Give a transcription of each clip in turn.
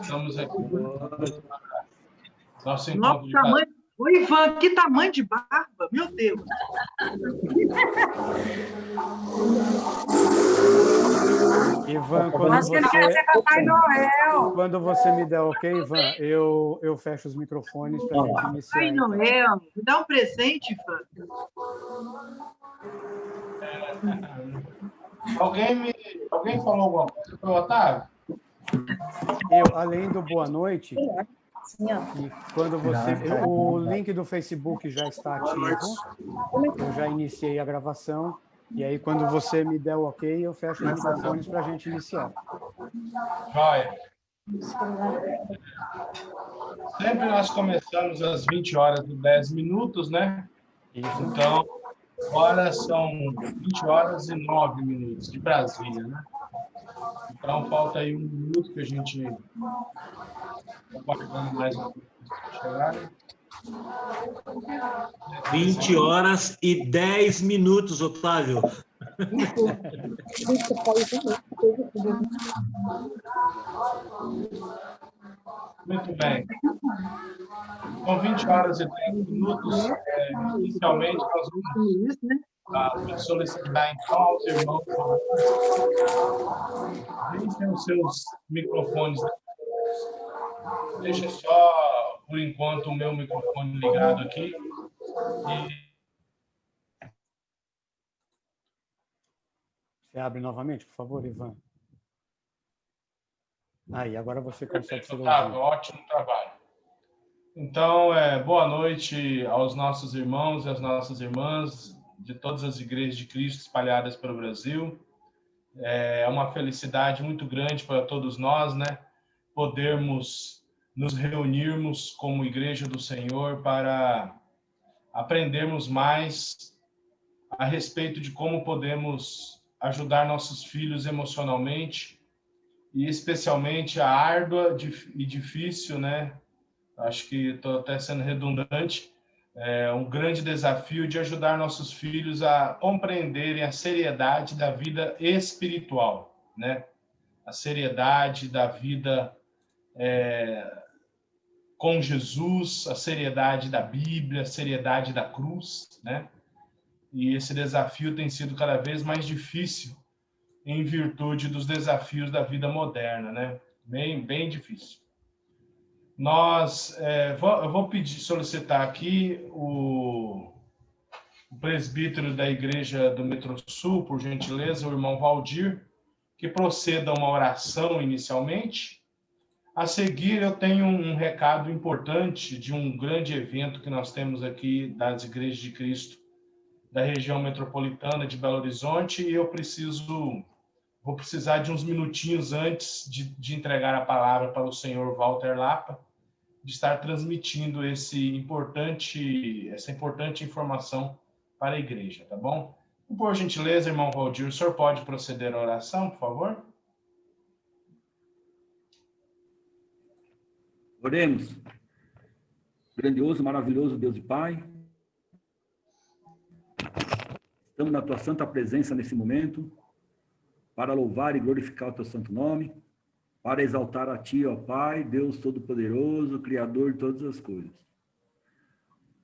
Estamos aqui. Nosso encontro tamanho... Ô, Ivan, que tamanho de barba, meu Deus! Ivan, quando você me der ok, Ivan, eu fecho os microfones para a gente iniciar. Papai Noel, me dá um presente, Ivan. Alguém falou alguma coisa para o Otávio? Além do boa noite, e quando o link do Facebook já está ativo, eu já iniciei a gravação, e aí quando você me der o ok, eu fecho os microfones para a gente iniciar. Joia. Sempre nós começamos às 20 horas e 10 minutos, né? Isso. Então, agora são 20 horas e 9 minutos de Brasília, né? Então, falta aí 1 minuto que a gente está aguardando mais um pouco para chegar. 20 horas e 10 minutos, Otávio. Muito bem. São 20 horas e 10 minutos. Inicialmente, nós vamos solicitar então aos irmãos. Deixem os seus microfones. Deixa só, por enquanto, o meu microfone ligado aqui. Você abre novamente, por favor, Ivan. Aí, agora você consegue ser ouvido. Ótimo trabalho. Então, boa noite aos nossos irmãos e às nossas irmãs de todas as igrejas de Cristo espalhadas pelo Brasil. É uma felicidade muito grande para todos nós, né? Podermos nos reunirmos como Igreja do Senhor para aprendermos mais a respeito de como podemos ajudar nossos filhos emocionalmente e especialmente a árdua e difícil, né? Acho que estou até sendo redundante, um grande desafio de ajudar nossos filhos a compreenderem a seriedade da vida espiritual, né? A seriedade da vida com Jesus, a seriedade da Bíblia, a seriedade da cruz, né? E esse desafio tem sido cada vez mais difícil em virtude dos desafios da vida moderna, né? Bem difícil. Eu vou solicitar aqui o presbítero da Igreja do Metro Sul, por gentileza, o irmão Valdir, que proceda uma oração inicialmente. A seguir, eu tenho um recado importante de um grande evento que nós temos aqui das Igrejas de Cristo da região metropolitana de Belo Horizonte, e vou precisar de uns minutinhos antes de entregar a palavra para o senhor Walter Lapa, de estar transmitindo essa importante informação para a igreja, tá bom? Por gentileza, irmão Valdir, o senhor pode proceder à oração, por favor? Oremos. Grandioso, maravilhoso Deus e Pai, estamos na tua santa presença nesse momento, para louvar e glorificar o teu santo nome, para exaltar a ti, ó Pai, Deus Todo-Poderoso, Criador de todas as coisas.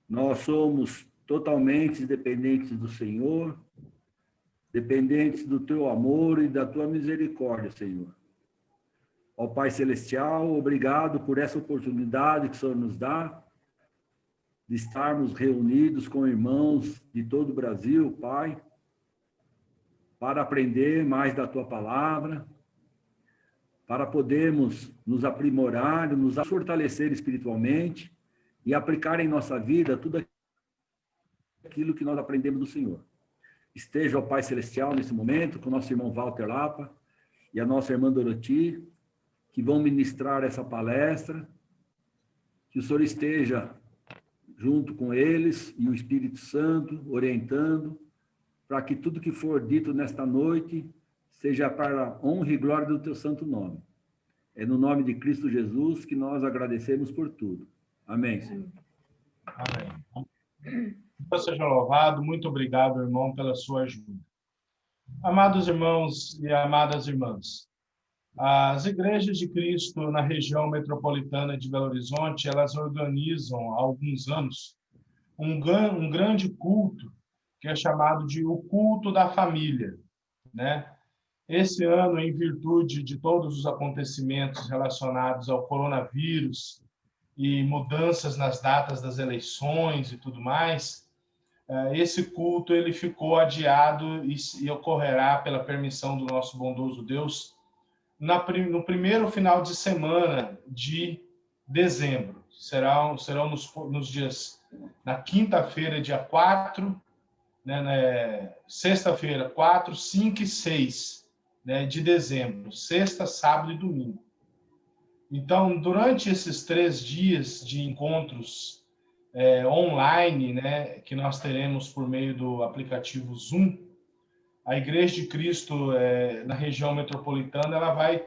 Nós somos totalmente dependentes do Senhor, dependentes do teu amor e da tua misericórdia, Senhor. Ó Pai Celestial, obrigado por essa oportunidade que o Senhor nos dá, de estarmos reunidos com irmãos de todo o Brasil, Pai, para aprender mais da tua palavra, para podermos nos aprimorar, nos fortalecer espiritualmente e aplicar em nossa vida tudo aquilo que nós aprendemos do Senhor. Esteja o Pai Celestial nesse momento, com o nosso irmão Walter Lapa e a nossa irmã Doroti, que vão ministrar essa palestra, que o Senhor esteja junto com eles e o Espírito Santo orientando, para que tudo que for dito nesta noite seja para a honra e glória do teu santo nome. É no nome de Cristo Jesus que nós agradecemos por tudo. Amém, Senhor. Amém. Deus seja louvado. Muito obrigado, irmão, pela sua ajuda. Amados irmãos e amadas irmãs, As igrejas de Cristo na região metropolitana de Belo Horizonte, elas organizam há alguns anos um grande culto que é chamado de o culto da família, né? Esse ano, em virtude de todos os acontecimentos relacionados ao coronavírus e mudanças nas datas das eleições e tudo mais, esse culto ele ficou adiado e ocorrerá pela permissão do nosso bondoso Deus no primeiro final de semana de dezembro. Serão nos dias, na quinta-feira, dia 4, sexta-feira, 4, 5 e 6, de dezembro, sexta, sábado e domingo. Então, durante esses 3 dias de encontros online, que nós teremos por meio do aplicativo Zoom, a Igreja de Cristo na região metropolitana ela vai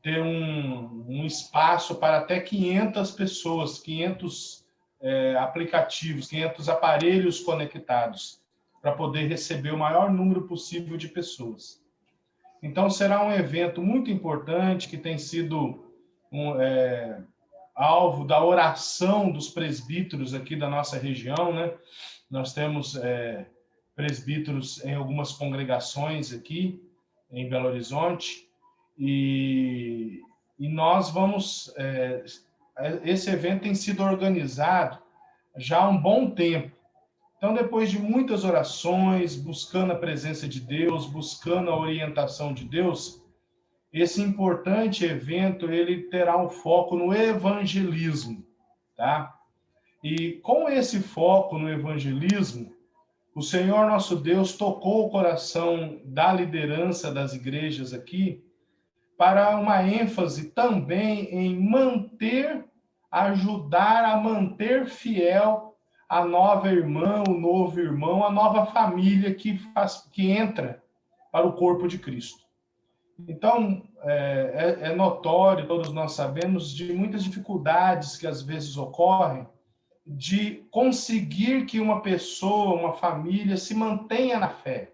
ter um espaço para até 500 pessoas, 500 aplicativos, 500 aparelhos conectados, para poder receber o maior número possível de pessoas. Então, será um evento muito importante que tem sido alvo da oração dos presbíteros aqui da nossa região, né? Nós temos presbíteros em algumas congregações aqui em Belo Horizonte e nós vamos... esse evento tem sido organizado já há um bom tempo. Então, depois de muitas orações, buscando a presença de Deus, buscando a orientação de Deus, esse importante evento ele terá um foco no evangelismo, tá? E com esse foco no evangelismo, o Senhor nosso Deus tocou o coração da liderança das igrejas aqui para uma ênfase também em ajudar a manter fiel a nova irmã, o novo irmão, a nova família que entra para o corpo de Cristo. Então, é notório, todos nós sabemos, de muitas dificuldades que às vezes ocorrem de conseguir que uma pessoa, uma família, se mantenha na fé.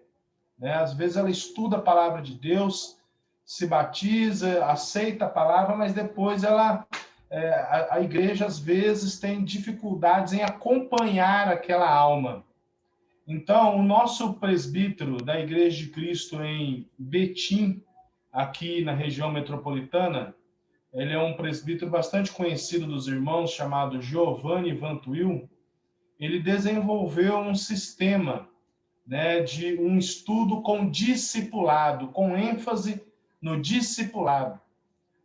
Às vezes ela estuda a palavra de Deus, se batiza, aceita a palavra, mas depois a igreja, às vezes, tem dificuldades em acompanhar aquela alma. Então, o nosso presbítero da Igreja de Cristo em Betim, aqui na região metropolitana, ele é um presbítero bastante conhecido dos irmãos, chamado Giovanni Vantuil. Ele desenvolveu um sistema, de um estudo com discipulado, com ênfase no discipulado.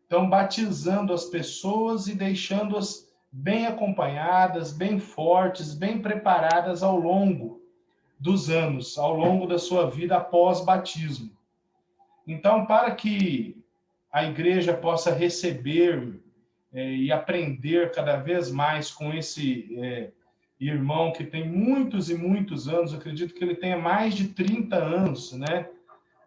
Então, batizando as pessoas e deixando-as bem acompanhadas, bem fortes, bem preparadas ao longo dos anos, ao longo da sua vida após batismo. Então, para que a igreja possa receber e aprender cada vez mais com esse irmão que tem muitos e muitos anos, eu acredito que ele tenha mais de 30 anos,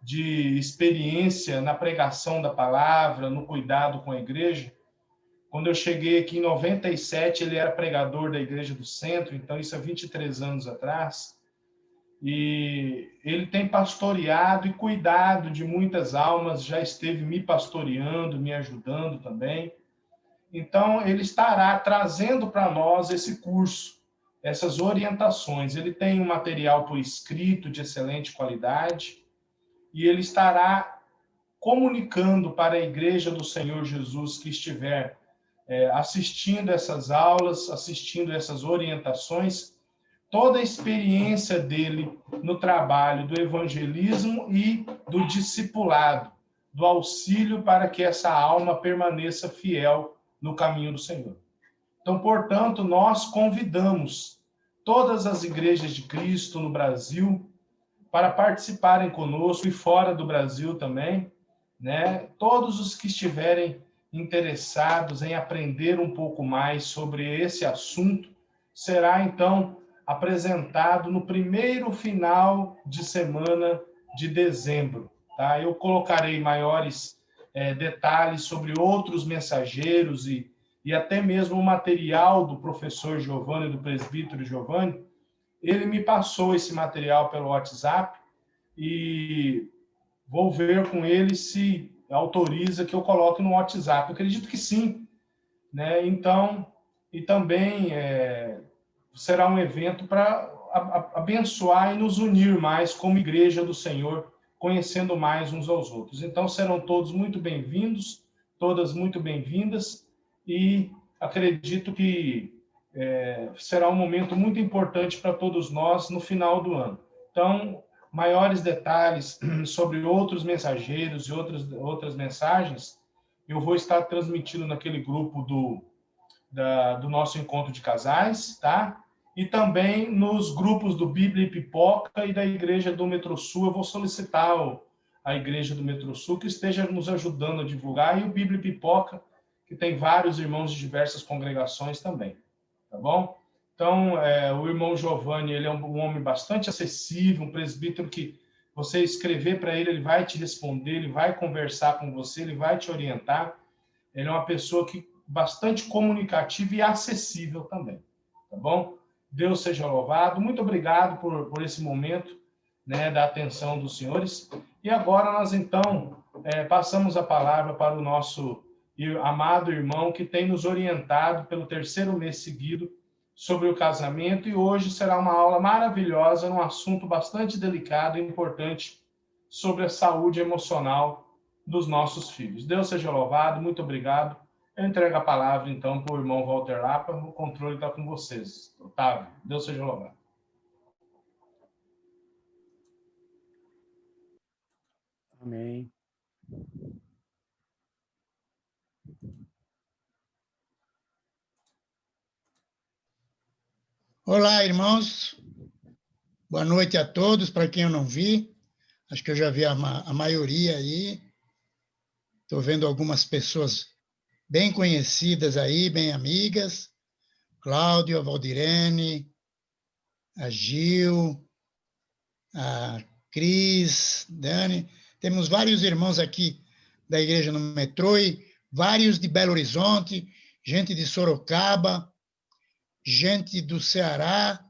de experiência na pregação da palavra, no cuidado com a igreja. Quando eu cheguei aqui em 97, ele era pregador da Igreja do Centro, então isso há 23 anos atrás. E ele tem pastoreado e cuidado de muitas almas, já esteve me pastoreando, me ajudando também. Então, ele estará trazendo para nós esse curso, essas orientações. Ele tem um material por escrito de excelente qualidade e ele estará comunicando para a Igreja do Senhor Jesus que estiver assistindo essas aulas, assistindo essas orientações, toda a experiência dele no trabalho do evangelismo e do discipulado, do auxílio para que essa alma permaneça fiel no caminho do Senhor. Então, portanto, nós convidamos todas as igrejas de Cristo no Brasil para participarem conosco e fora do Brasil também, Todos os que estiverem interessados em aprender um pouco mais sobre esse assunto, será então apresentado no primeiro final de semana de dezembro. Tá? Eu colocarei maiores detalhes sobre outros mensageiros e até mesmo o material do professor Giovanni, do presbítero Giovanni. Ele me passou esse material pelo WhatsApp e vou ver com ele se autoriza que eu coloque no WhatsApp. Eu acredito que sim, né? Então, e também será um evento para abençoar e nos unir mais como igreja do Senhor, conhecendo mais uns aos outros. Então, serão todos muito bem-vindos, todas muito bem-vindas, e acredito que será um momento muito importante para todos nós no final do ano. Então, maiores detalhes sobre outros mensageiros e outras mensagens, eu vou estar transmitindo naquele grupo do nosso encontro de casais, tá? E também nos grupos do Bíblia e Pipoca e da Igreja do Metro Sul. Eu vou solicitar a Igreja do Metro Sul que esteja nos ajudando a divulgar, e o Bíblia e Pipoca, que tem vários irmãos de diversas congregações também, tá bom? Então, o irmão Giovanni, ele é um homem bastante acessível, um presbítero que você escrever para ele, ele vai te responder, ele vai conversar com você, ele vai te orientar. Ele é uma pessoa que bastante comunicativa e acessível também, tá bom? Deus seja louvado. Muito obrigado por esse momento, né, da atenção dos senhores. E agora nós, então, passamos a palavra para o nosso amado irmão que tem nos orientado pelo 3º mês seguido sobre o casamento, e hoje será uma aula maravilhosa num assunto bastante delicado e importante sobre a saúde emocional dos nossos filhos. Deus seja louvado, muito obrigado. Eu entrego a palavra, então, para o irmão Walter Lapa. O controle está com vocês. Otávio, Deus seja louvado. Amém. Olá, irmãos. Boa noite a todos. Para quem eu não vi, acho que eu já vi a maioria aí. Estou vendo algumas pessoas bem conhecidas aí, bem amigas. Cláudio, a Valdirene, a Gil, a Cris, Dani. Temos vários irmãos aqui da Igreja no Metrô, e vários de Belo Horizonte, gente de Sorocaba, gente do Ceará,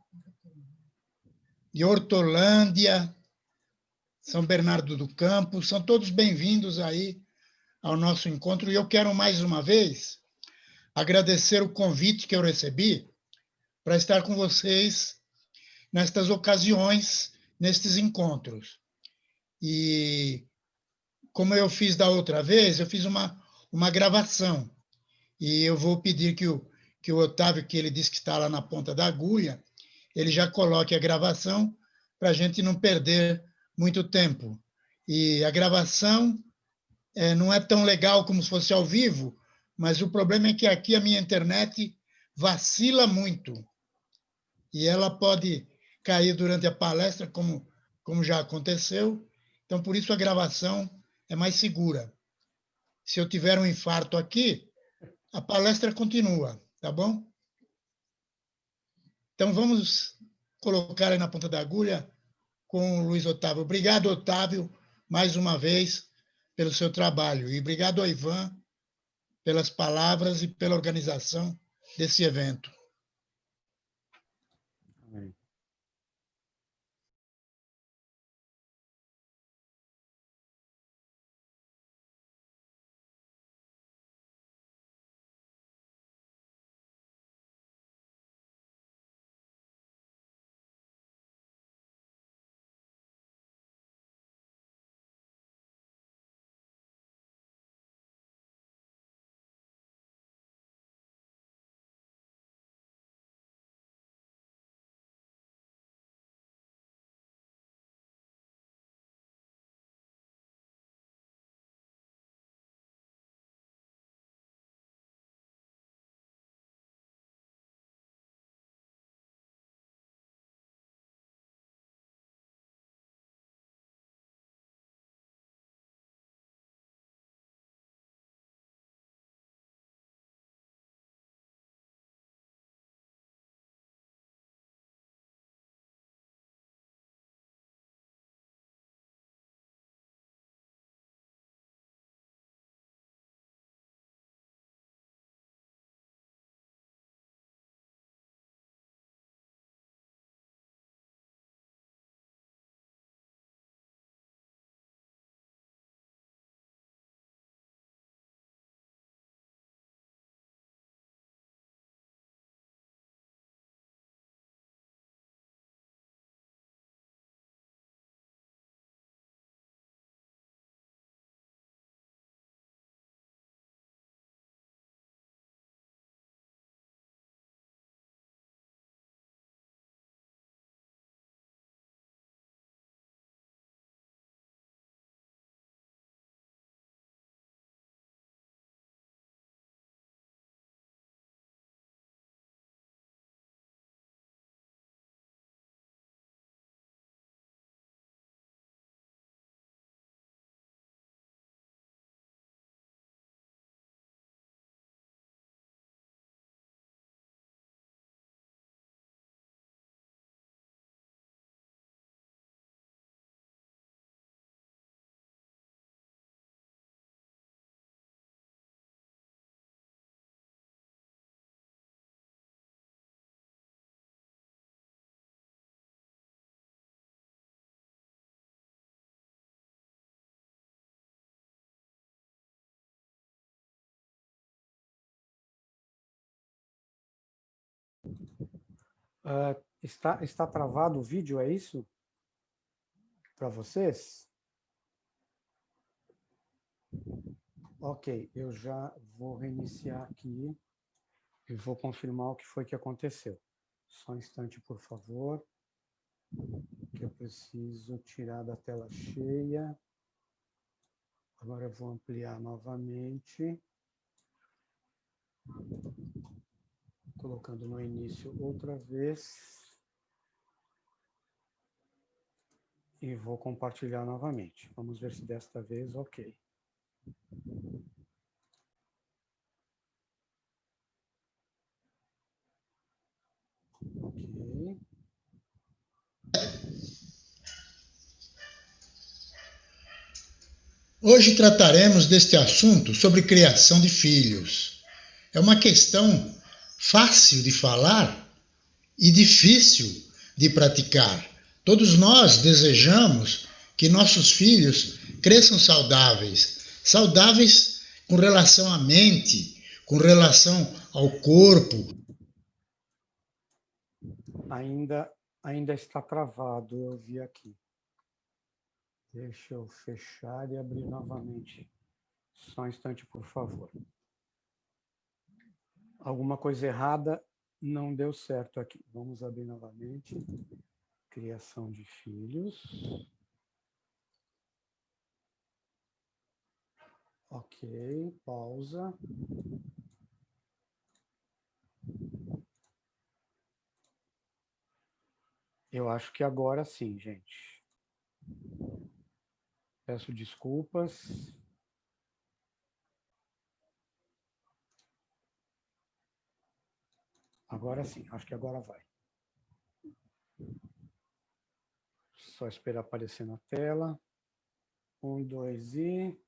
de Hortolândia, São Bernardo do Campo. São todos bem-vindos aí ao nosso encontro. E eu quero, mais uma vez, agradecer o convite que eu recebi para estar com vocês nestas ocasiões, nestes encontros. E, como eu fiz da outra vez, eu fiz uma gravação. E eu vou pedir que o Otávio, que ele disse que está lá na ponta da agulha, ele já coloque a gravação para a gente não perder muito tempo. E a gravação não é tão legal como se fosse ao vivo, mas o problema é que aqui a minha internet vacila muito. E ela pode cair durante a palestra, como já aconteceu. Então, por isso, a gravação é mais segura. Se eu tiver um infarto aqui, a palestra continua, tá bom? Então, vamos colocar aí na ponta da agulha com o Luiz Otávio. Obrigado, Otávio, mais uma vez, pelo seu trabalho. E obrigado ao Ivan pelas palavras e pela organização desse evento. Amém. Está travado o vídeo, é isso? Para vocês? Ok, eu já vou reiniciar aqui e vou confirmar o que foi que aconteceu. Só um instante, por favor, que eu preciso tirar da tela cheia. Agora eu vou ampliar novamente, colocando no início outra vez. E vou compartilhar novamente. Vamos ver se desta vez ok. Ok. Hoje trataremos deste assunto sobre criação de filhos. É uma questão fácil de falar e difícil de praticar. Todos nós desejamos que nossos filhos cresçam saudáveis, saudáveis com relação à mente, com relação ao corpo. Ainda está travado, eu vi aqui. Deixa eu fechar e abrir novamente. Só um instante, por favor. Alguma coisa errada não deu certo aqui. Vamos abrir novamente. Criação de filhos. Ok, pausa. Eu acho que agora sim, gente. Peço desculpas. Agora sim, acho que agora vai. Só esperar aparecer na tela. 1, 2 e...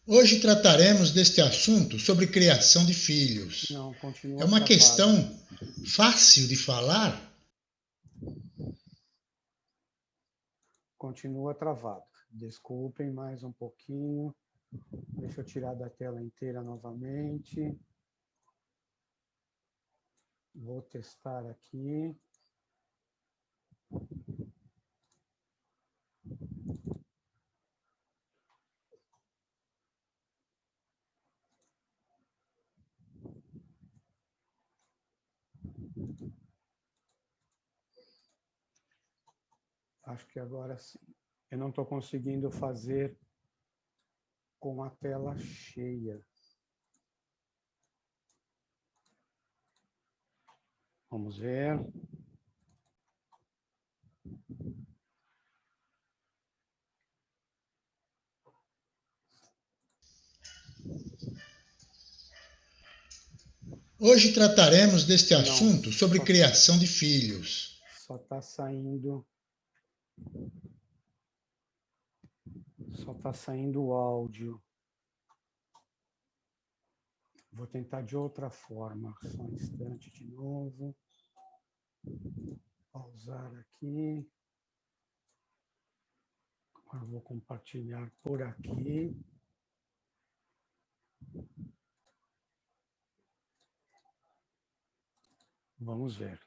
Hoje trataremos deste assunto sobre criação de filhos. Não, continua É uma travado. questão fácil de falar. Continua travado. Desculpem mais um pouquinho. Deixa eu tirar da tela inteira novamente. Vou testar aqui. Acho que agora sim. Eu não estou conseguindo fazer com a tela cheia. Vamos ver. Hoje trataremos deste assunto sobre criação de filhos. Só está saindo. Só está saindo o áudio. Vou tentar de outra forma. Só um instante de novo. Pausar aqui. Agora vou compartilhar por aqui. Vamos ver.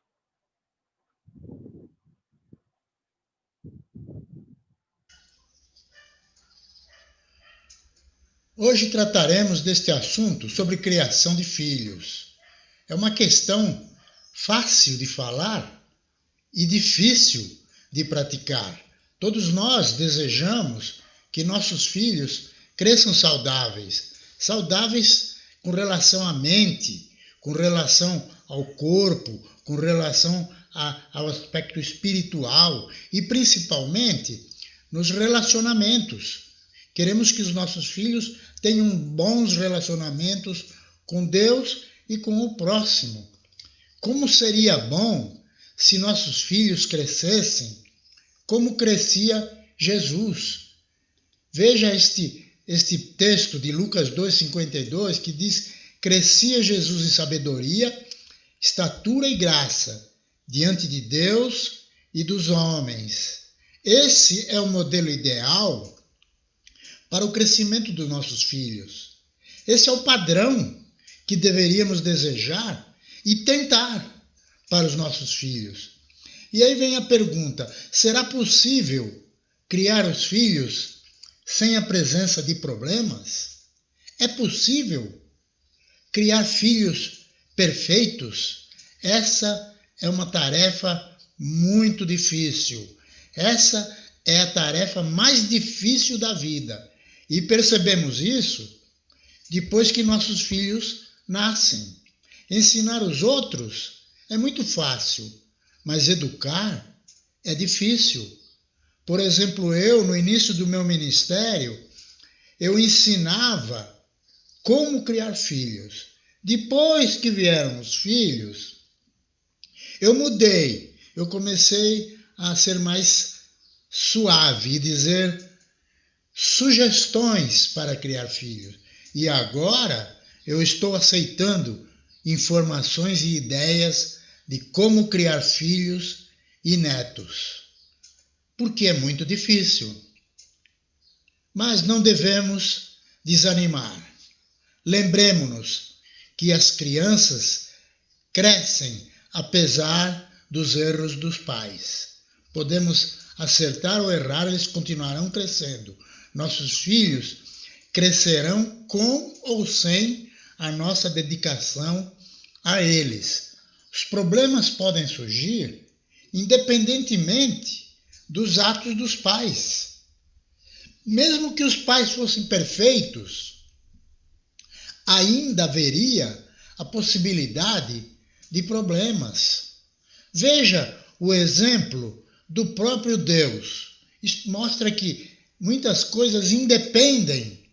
Hoje trataremos deste assunto sobre criação de filhos. É uma questão fácil de falar e difícil de praticar. Todos nós desejamos que nossos filhos cresçam saudáveis, saudáveis com relação à mente, com relação ao corpo, com relação ao aspecto espiritual e principalmente nos relacionamentos. Queremos que os nossos filhos tenham bons relacionamentos com Deus e com o próximo. Como seria bom se nossos filhos crescessem como crescia Jesus. Veja este texto de Lucas 2,52, que diz: crescia Jesus em sabedoria, estatura e graça diante de Deus e dos homens. Esse é o modelo ideal para o crescimento dos nossos filhos. Esse é o padrão que deveríamos desejar e tentar para os nossos filhos. E aí vem a pergunta: será possível criar os filhos sem a presença de problemas? É possível criar filhos perfeitos? Essa é uma tarefa muito difícil. Essa é a tarefa mais difícil da vida. E percebemos isso depois que nossos filhos nascem. Ensinar os outros é muito fácil, mas educar é difícil. Por exemplo, eu, no início do meu ministério, eu ensinava como criar filhos. Depois que vieram os filhos, eu mudei. Eu comecei a ser mais suave e dizer sugestões para criar filhos. E agora eu estou aceitando informações e ideias de como criar filhos e netos. Porque é muito difícil. Mas não devemos desanimar. Lembremos-nos que as crianças crescem apesar dos erros dos pais. Podemos acertar ou errar, eles continuarão crescendo. Nossos filhos crescerão com ou sem a nossa dedicação a eles. Os problemas podem surgir independentemente dos atos dos pais. Mesmo que os pais fossem perfeitos, ainda haveria a possibilidade de problemas. Veja o exemplo do próprio Deus. Isso mostra que muitas coisas independem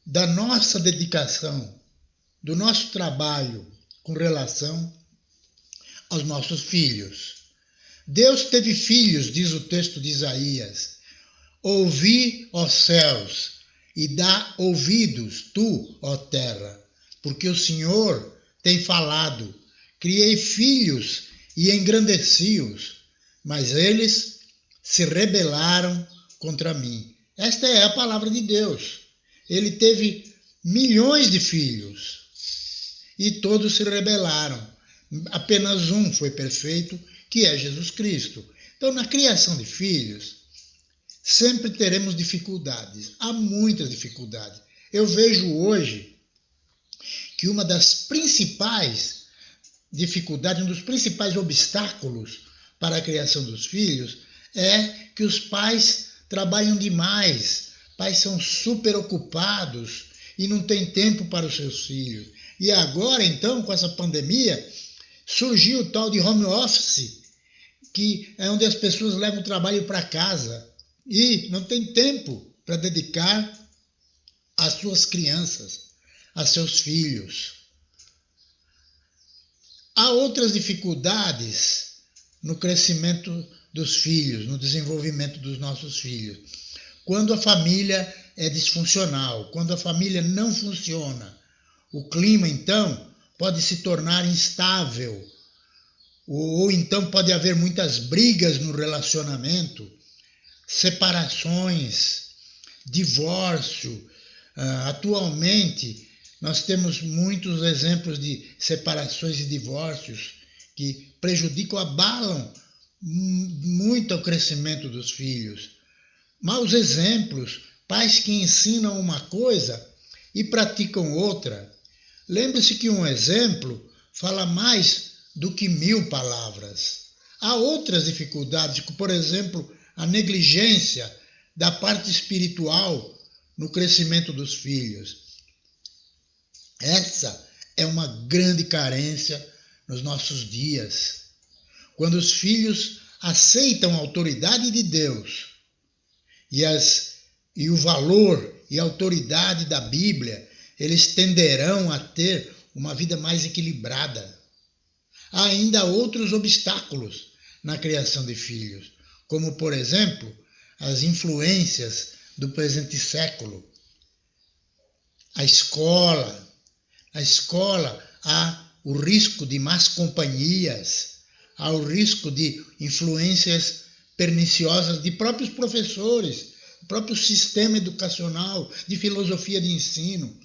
da nossa dedicação, do nosso trabalho com relação aos nossos filhos. Deus teve filhos, diz o texto de Isaías. Ouvi, ó céus, e dá ouvidos, tu, ó terra, porque o Senhor tem falado. Criei filhos e engrandeci-os, mas eles se rebelaram contra mim. Esta é a palavra de Deus. Ele teve milhões de filhos e todos se rebelaram. Apenas um foi perfeito, que é Jesus Cristo. Então, na criação de filhos, sempre teremos dificuldades. Há muitas dificuldades. Eu vejo hoje que uma das principais dificuldades, um dos principais obstáculos para a criação dos filhos é que os pais trabalham demais. Pais são super ocupados e não têm tempo para os seus filhos. E agora, então, com essa pandemia, surgiu o tal de home office, que é onde as pessoas levam o trabalho para casa e não tem tempo para dedicar às suas crianças, a seus filhos. Há outras dificuldades no crescimento dos filhos, no desenvolvimento dos nossos filhos. Quando a família é disfuncional, quando a família não funciona, o clima, então, pode se tornar instável, ou então pode haver muitas brigas no relacionamento, separações, divórcio. Atualmente, nós temos muitos exemplos de separações e divórcios que prejudicam, abalam muito o crescimento dos filhos. Maus exemplos, pais que ensinam uma coisa e praticam outra. Lembre-se que um exemplo fala mais do que 1000 palavras. Há outras dificuldades, como, por exemplo, a negligência da parte espiritual no crescimento dos filhos. Essa é uma grande carência nos nossos dias. Quando os filhos aceitam a autoridade de Deus e o valor e a autoridade da Bíblia, eles tenderão a ter uma vida mais equilibrada. Há ainda outros obstáculos na criação de filhos, como, por exemplo, as influências do presente século. A escola há o risco de más companhias, há o risco de influências perniciosas de próprios professores, do próprio sistema educacional, de filosofia de ensino.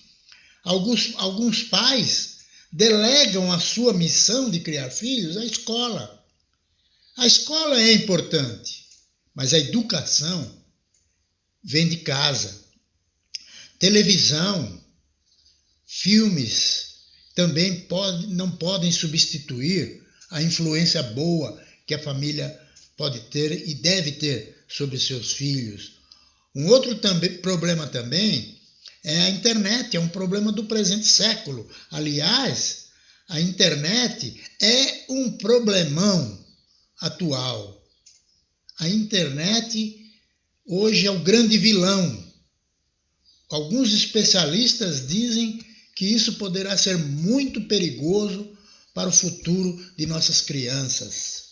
Alguns pais delegam a sua missão de criar filhos à escola. A escola é importante, mas a educação vem de casa. Televisão, filmes também não podem substituir a influência boa que a família pode ter e deve ter sobre seus filhos. Um outro problema também é a internet, é um problema do presente século. Aliás, a internet é um problemão atual. A internet hoje é o grande vilão. Alguns especialistas dizem que isso poderá ser muito perigoso para o futuro de nossas crianças.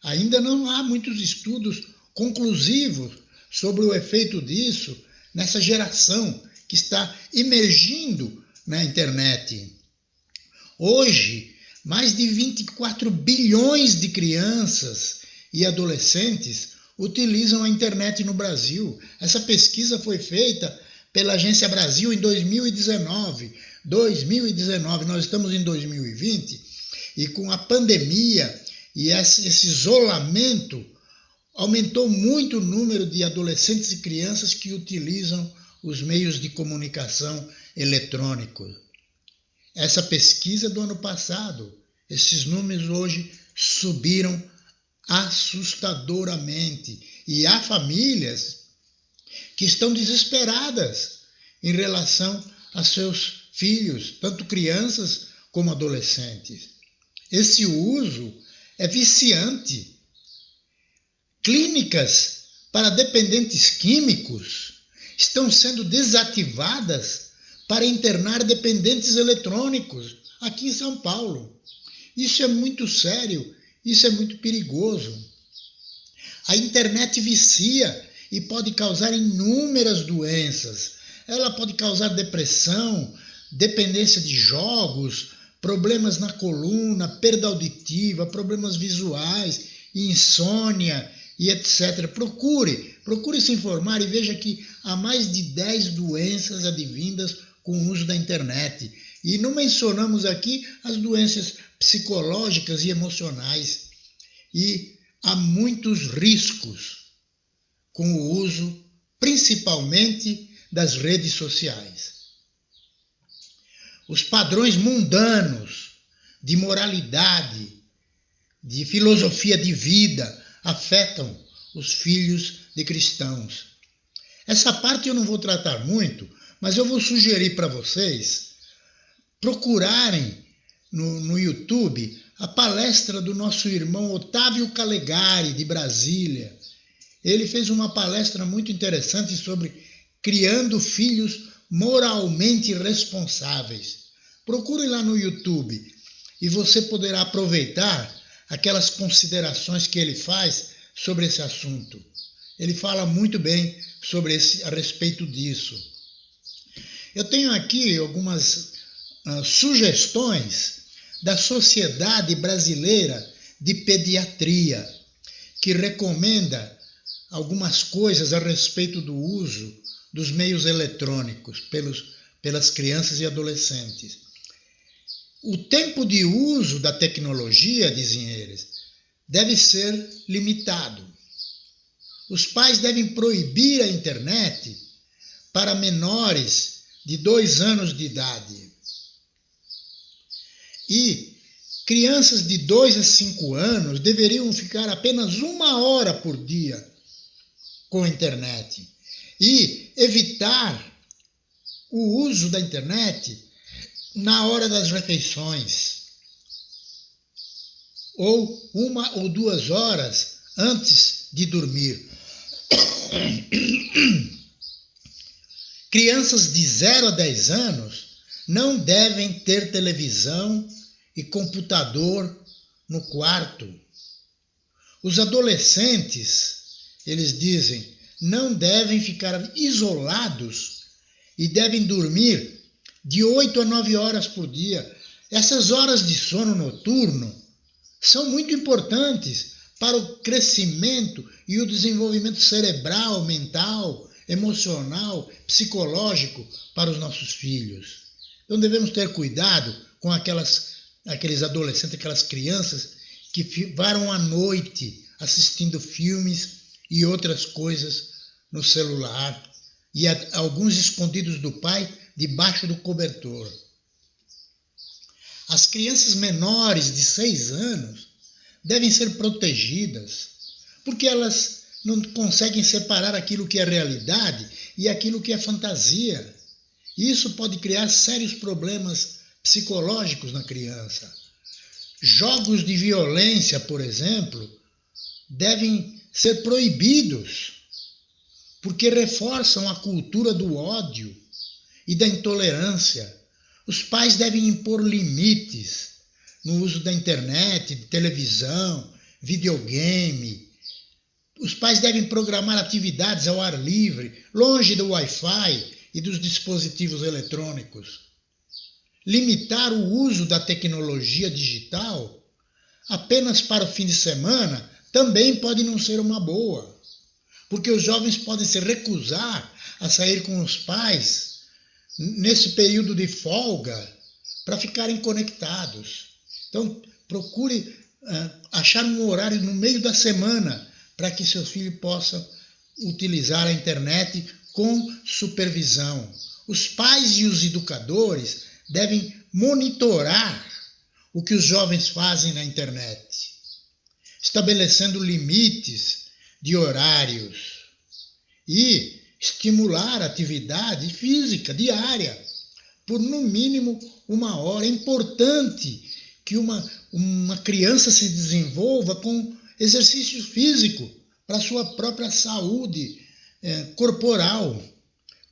Ainda não há muitos estudos conclusivos sobre o efeito disso nessa geração que está emergindo na internet. Hoje, mais de 24 bilhões de crianças e adolescentes utilizam a internet no Brasil. Essa pesquisa foi feita pela Agência Brasil em 2019. Nós estamos em 2020 e com a pandemia e esse isolamento aumentou muito o número de adolescentes e crianças que utilizam os meios de comunicação eletrônicos. Essa pesquisa do ano passado, esses números hoje subiram assustadoramente. E há famílias que estão desesperadas em relação a seus filhos, tanto crianças como adolescentes. Esse uso é viciante. Clínicas para dependentes químicos estão sendo desativadas para internar dependentes eletrônicos aqui em São Paulo. Isso é muito sério, isso é muito perigoso. A internet vicia e pode causar inúmeras doenças. Ela pode causar depressão, dependência de jogos, problemas na coluna, perda auditiva, problemas visuais, insônia e etc. Procure se informar e veja que há mais de 10 doenças advindas com o uso da internet. E não mencionamos aqui as doenças psicológicas e emocionais. E há muitos riscos com o uso, principalmente das redes sociais. Os padrões mundanos de moralidade, de filosofia de vida, afetam os filhos de cristãos. Essa parte eu não vou tratar muito, mas eu vou sugerir para vocês procurarem no YouTube a palestra do nosso irmão Otávio Calegari, de Brasília. Ele fez uma palestra muito interessante sobre criando filhos moralmente responsáveis. Procure lá no YouTube e você poderá aproveitar aquelas considerações que ele faz sobre esse assunto. Ele fala muito bem a respeito disso. Eu tenho aqui algumas sugestões da Sociedade Brasileira de Pediatria, que recomenda algumas coisas a respeito do uso dos meios eletrônicos pelas crianças e adolescentes. O tempo de uso da tecnologia, dizem eles, deve ser limitado. Os pais devem proibir a internet para menores de 2 anos de idade. E crianças de 2 a 5 anos deveriam ficar apenas 1 hora por dia com a internet. E evitar o uso da internet na hora das refeições, ou 1 ou 2 horas antes de dormir. Crianças de 0 a 10 anos não devem ter televisão e computador no quarto. Os adolescentes, eles dizem, não devem ficar isolados e devem dormir de 8 a 9 horas por dia. Essas horas de sono noturno são muito importantes para o crescimento e o desenvolvimento cerebral, mental emocional, psicológico para os nossos filhos. Então devemos ter cuidado com aqueles adolescentes, aquelas crianças que varam à noite assistindo filmes e outras coisas no celular, e alguns escondidos do pai debaixo do cobertor. As crianças menores de 6 anos devem ser protegidas, porque elas não conseguem separar aquilo que é realidade e aquilo que é fantasia. Isso pode criar sérios problemas psicológicos na criança. Jogos de violência, por exemplo, devem ser proibidos, porque reforçam a cultura do ódio e da intolerância. Os pais devem impor limites no uso da internet, de televisão, videogame. Os pais devem programar atividades ao ar livre, longe do Wi-Fi e dos dispositivos eletrônicos. Limitar o uso da tecnologia digital apenas para o fim de semana também pode não ser uma boa, porque os jovens podem se recusar a sair com os pais nesse período de folga para ficarem conectados. Então, procure achar um horário no meio da semana para que seu filho possa utilizar a internet com supervisão. Os pais e os educadores devem monitorar o que os jovens fazem na internet, estabelecendo limites de horários e estimular a atividade física diária por no mínimo 1 hora. É importante que uma criança se desenvolva com exercício físico para a sua própria saúde corporal.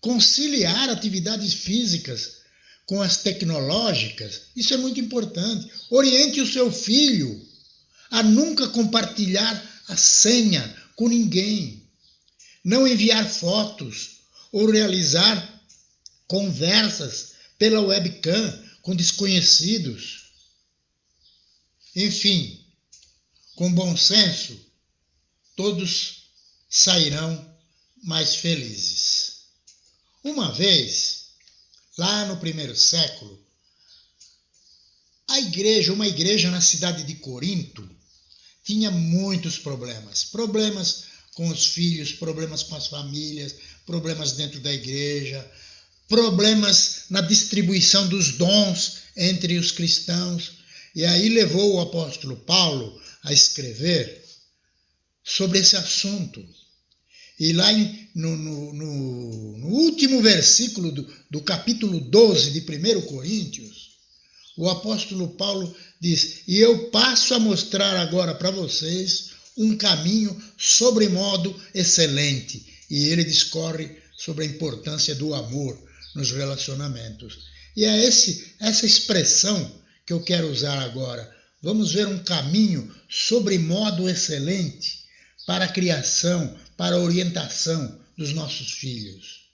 Conciliar atividades físicas com as tecnológicas, isso é muito importante. Oriente o seu filho a nunca compartilhar a senha com ninguém, não enviar fotos ou realizar conversas pela webcam com desconhecidos. Enfim, com bom senso, todos sairão mais felizes. Uma vez, lá no primeiro século, uma igreja na cidade de Corinto, tinha muitos problemas. Problemas com os filhos, problemas com as famílias, problemas dentro da igreja, problemas na distribuição dos dons entre os cristãos. E aí levou o apóstolo Paulo a escrever sobre esse assunto. E lá no último versículo do capítulo 12 de 1 Coríntios, o apóstolo Paulo diz: e eu passo a mostrar agora para vocês um caminho sobremodo excelente. E ele discorre sobre a importância do amor nos relacionamentos. E é essa expressão que eu quero usar agora. Vamos ver um caminho sobremodo excelente para a criação, para a orientação dos nossos filhos.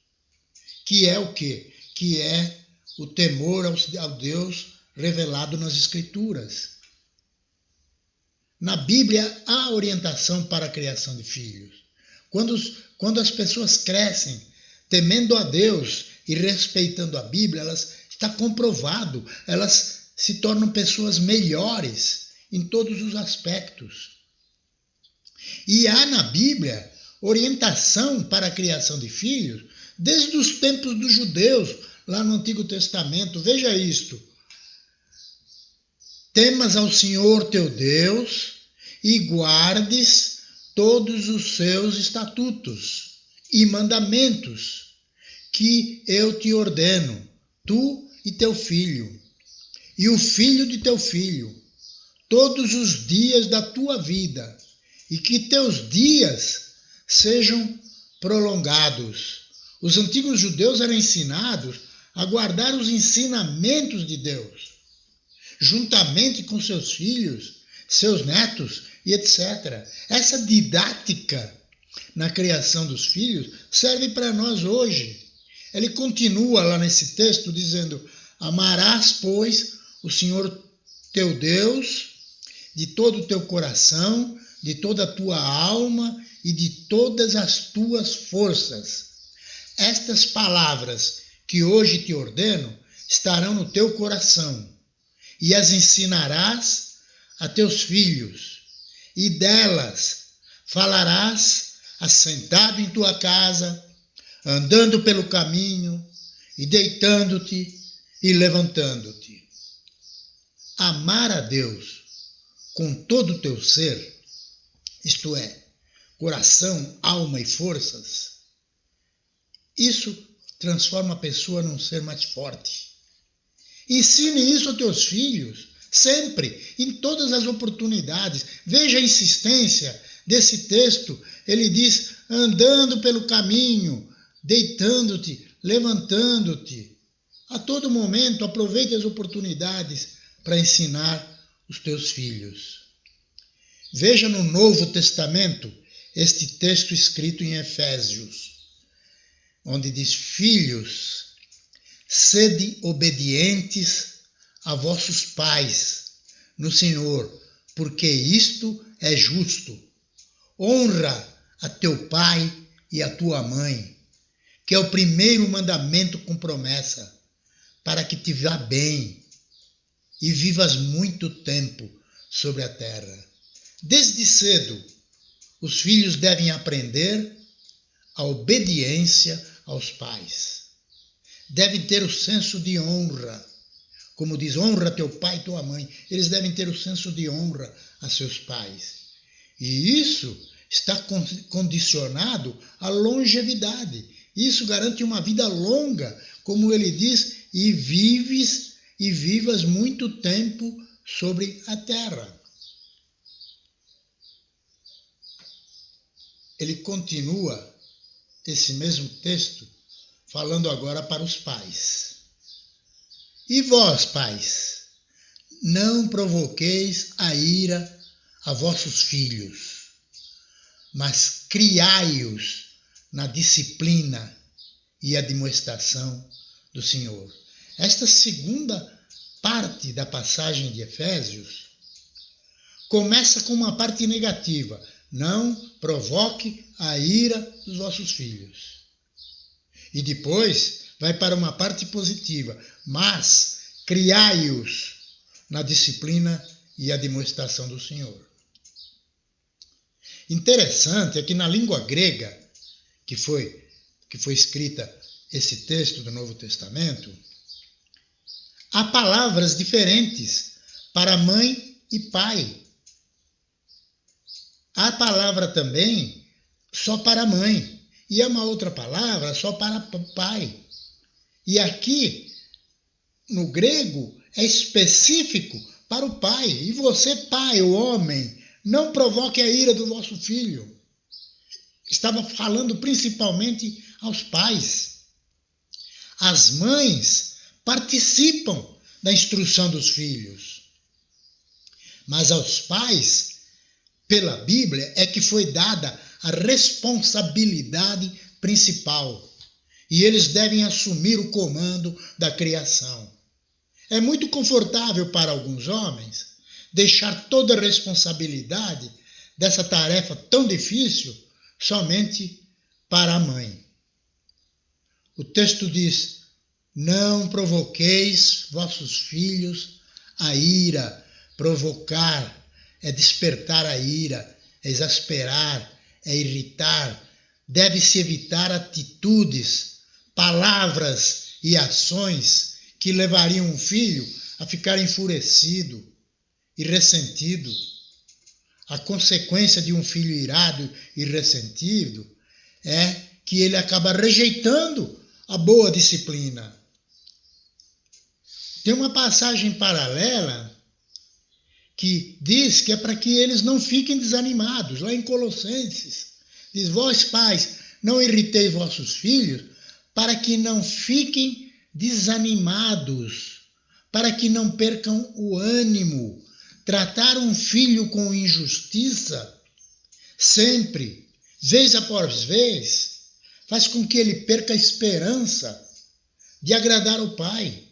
Que é o quê? Que é o temor ao Deus revelado nas Escrituras. Na Bíblia há orientação para a criação de filhos. Quando as pessoas crescem temendo a Deus e respeitando a Bíblia, está comprovado, elas se tornam pessoas melhores em todos os aspectos. E há na Bíblia orientação para a criação de filhos desde os tempos dos judeus, lá no Antigo Testamento. Veja isto: temas ao Senhor teu Deus e guardes todos os seus estatutos e mandamentos que eu te ordeno, tu e teu filho, e o filho de teu filho, todos os dias da tua vida, e que teus dias sejam prolongados. Os antigos judeus eram ensinados a guardar os ensinamentos de Deus, juntamente com seus filhos, seus netos e etc. Essa didática na criação dos filhos serve para nós hoje. Ele continua lá nesse texto dizendo: amarás, pois, o Senhor teu Deus de todo o teu coração, de toda a tua alma e de todas as tuas forças. estas palavras que hoje te ordeno estarão no teu coração, e as ensinarás a teus filhos, e delas falarás assentado em tua casa, andando pelo caminho, e deitando-te e levantando-te. Amar a Deus com todo o teu ser, isto é, coração, alma e forças, isso transforma a pessoa num ser mais forte. Ensine isso aos teus filhos, sempre, em todas as oportunidades. Veja a insistência desse texto. Ele diz, andando pelo caminho, deitando-te, levantando-te. A todo momento, aproveite as oportunidades para ensinar os teus filhos. Veja no Novo Testamento este texto escrito em Efésios, onde diz, filhos, sede obedientes a vossos pais no Senhor, porque isto é justo. Honra a teu pai e a tua mãe, que é o primeiro mandamento com promessa, para que te vá bem e vivas muito tempo sobre a terra. Desde cedo, os filhos devem aprender a obediência aos pais. Devem ter o senso de honra. Como diz, honra teu pai e tua mãe. Eles devem ter o senso de honra a seus pais. E isso está condicionado à longevidade. Isso garante uma vida longa, como ele diz, e vivas muito tempo sobre a terra. Ele continua esse mesmo texto falando agora para os pais. E vós, pais, não provoqueis a ira a vossos filhos, mas criai-os na disciplina e admoestação do Senhor. Esta segunda parte da passagem de Efésios começa com uma parte negativa. Não provoque a ira dos vossos filhos. E depois vai para uma parte positiva. Mas criai-os na disciplina e admoestação do Senhor. Interessante é que na língua grega, que foi escrita esse texto do Novo Testamento, há palavras diferentes para mãe e pai. Há palavra também só para mãe. E há uma outra palavra só para pai. E aqui, no grego, é específico para o pai. E você, pai, o homem, não provoque a ira do vosso filho. Estava falando principalmente aos pais. As mães participam da instrução dos filhos. Mas aos pais, pela Bíblia, é que foi dada a responsabilidade principal. E eles devem assumir o comando da criação. É muito confortável para alguns homens deixar toda a responsabilidade dessa tarefa tão difícil somente para a mãe. O texto diz, não provoqueis vossos filhos a ira. Provocar é despertar a ira, é exasperar, é irritar. Deve-se evitar atitudes, palavras e ações que levariam um filho a ficar enfurecido e ressentido. A consequência de um filho irado e ressentido é que ele acaba rejeitando a boa disciplina. Tem uma passagem paralela que diz que é para que eles não fiquem desanimados. Lá em Colossenses, diz, vós pais, não irriteis vossos filhos, para que não fiquem desanimados, para que não percam o ânimo. Tratar um filho com injustiça, sempre, vez após vez, faz com que ele perca a esperança de agradar o pai.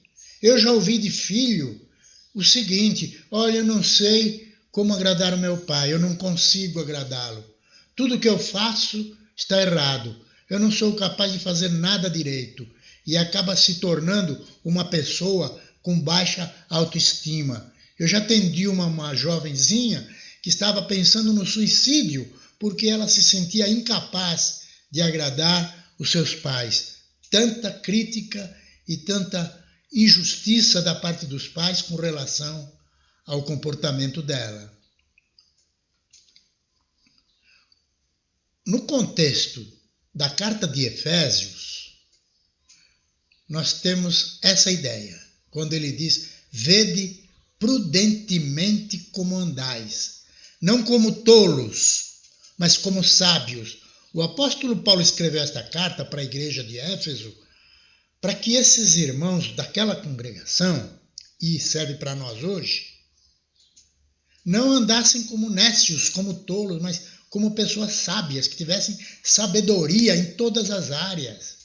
Eu já ouvi de filho o seguinte, olha, eu não sei como agradar o meu pai, eu não consigo agradá-lo. Tudo que eu faço está errado. eu não sou capaz de fazer nada direito, e acaba se tornando uma pessoa com baixa autoestima. Eu já atendi uma jovenzinha que estava pensando no suicídio porque ela se sentia incapaz de agradar os seus pais. Tanta crítica e tanta injustiça da parte dos pais com relação ao comportamento dela. No contexto da carta de Efésios, nós temos essa ideia, quando ele diz: vede prudentemente como andais, não como tolos, mas como sábios. O apóstolo Paulo escreveu esta carta para a igreja de Éfeso, para que esses irmãos daquela congregação, e serve para nós hoje, não andassem como nécios, como tolos, mas como pessoas sábias, que tivessem sabedoria em todas as áreas.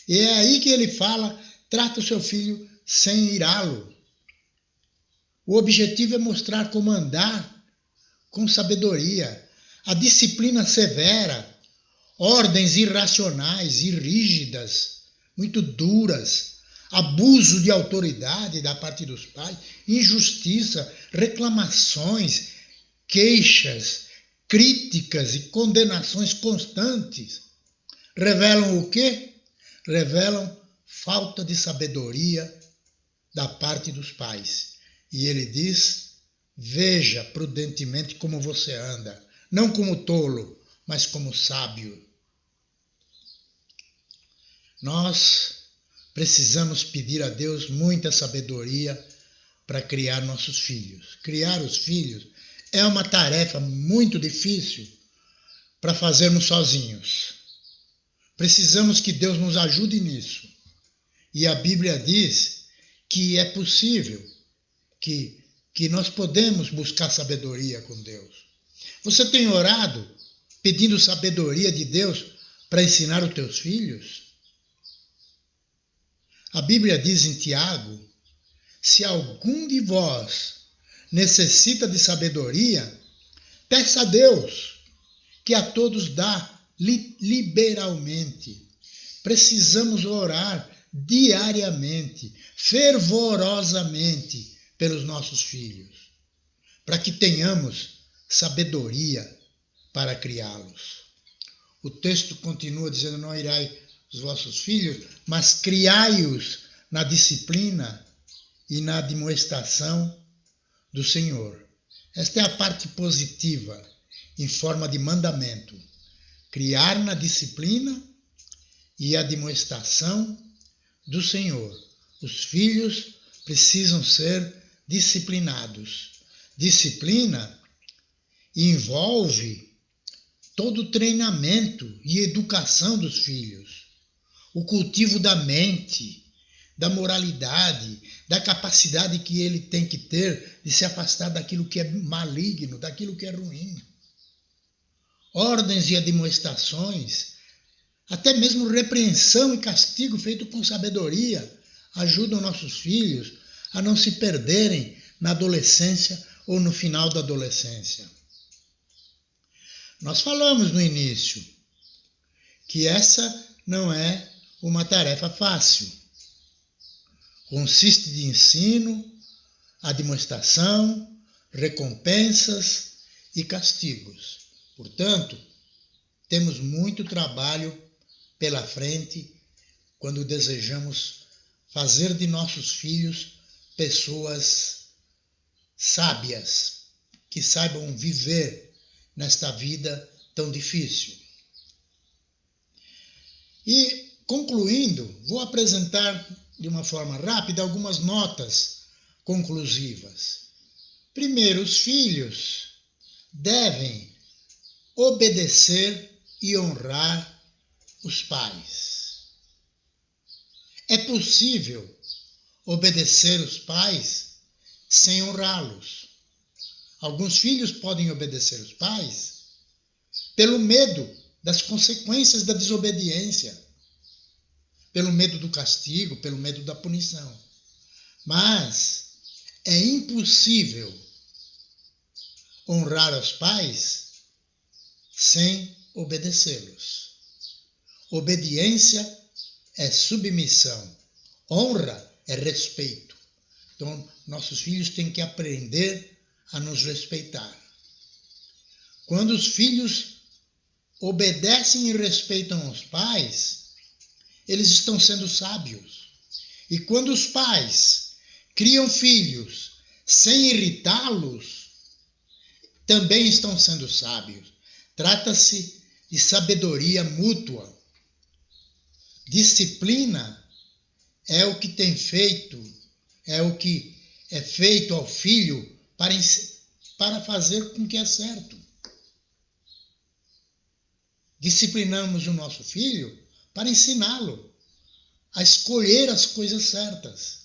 E é aí que ele fala: trata o seu filho sem irá-lo. O objetivo é mostrar como andar com sabedoria. A disciplina severa, ordens irracionais e rígidas, muito duras, abuso de autoridade da parte dos pais, injustiça, reclamações, queixas, críticas e condenações constantes revelam o quê? Revelam falta de sabedoria da parte dos pais. E ele diz: veja prudentemente como você anda, não como tolo, mas como sábio. Nós precisamos pedir a Deus muita sabedoria para criar nossos filhos. Criar os filhos é uma tarefa muito difícil para fazermos sozinhos. Precisamos que Deus nos ajude nisso. E a Bíblia diz que é possível, que nós podemos buscar sabedoria com Deus. Você tem orado pedindo sabedoria de Deus para ensinar os teus filhos? A Bíblia diz em Tiago: se algum de vós necessita de sabedoria, peça a Deus, que a todos dá liberalmente. Precisamos orar diariamente, fervorosamente pelos nossos filhos, para que tenhamos sabedoria para criá-los. O texto continua dizendo: não irai os vossos filhos, mas criai-os na disciplina e na admoestação do Senhor. Esta é a parte positiva, em forma de mandamento. Criar na disciplina e admoestação do Senhor. Os filhos precisam ser disciplinados. Disciplina envolve todo o treinamento e educação dos filhos, o cultivo da mente, da moralidade, da capacidade que ele tem que ter de se afastar daquilo que é maligno, daquilo que é ruim. Ordens e admoestações, até mesmo repreensão e castigo feito com sabedoria, ajudam nossos filhos a não se perderem na adolescência ou no final da adolescência. Nós falamos no início que essa não é uma tarefa fácil. Consiste de ensino, admoestação, recompensas e castigos. Portanto, temos muito trabalho pela frente quando desejamos fazer de nossos filhos pessoas sábias, que saibam viver nesta vida tão difícil. E, concluindo, vou apresentar de uma forma rápida algumas notas conclusivas. Primeiro, os filhos devem obedecer e honrar os pais. É possível obedecer os pais sem honrá-los. Alguns filhos podem obedecer os pais pelo medo das consequências da desobediência, pelo medo do castigo, pelo medo da punição. Mas é impossível honrar os pais sem obedecê-los. Obediência é submissão. Honra é respeito. Então, nossos filhos têm que aprender a nos respeitar. Quando os filhos obedecem e respeitam os pais, eles estão sendo sábios. E quando os pais criam filhos sem irritá-los, também estão sendo sábios. Trata-se de sabedoria mútua. Disciplina é o que tem feito, é o que é feito ao filho para fazer com que é certo. Disciplinamos o nosso filho para ensiná-lo a escolher as coisas certas.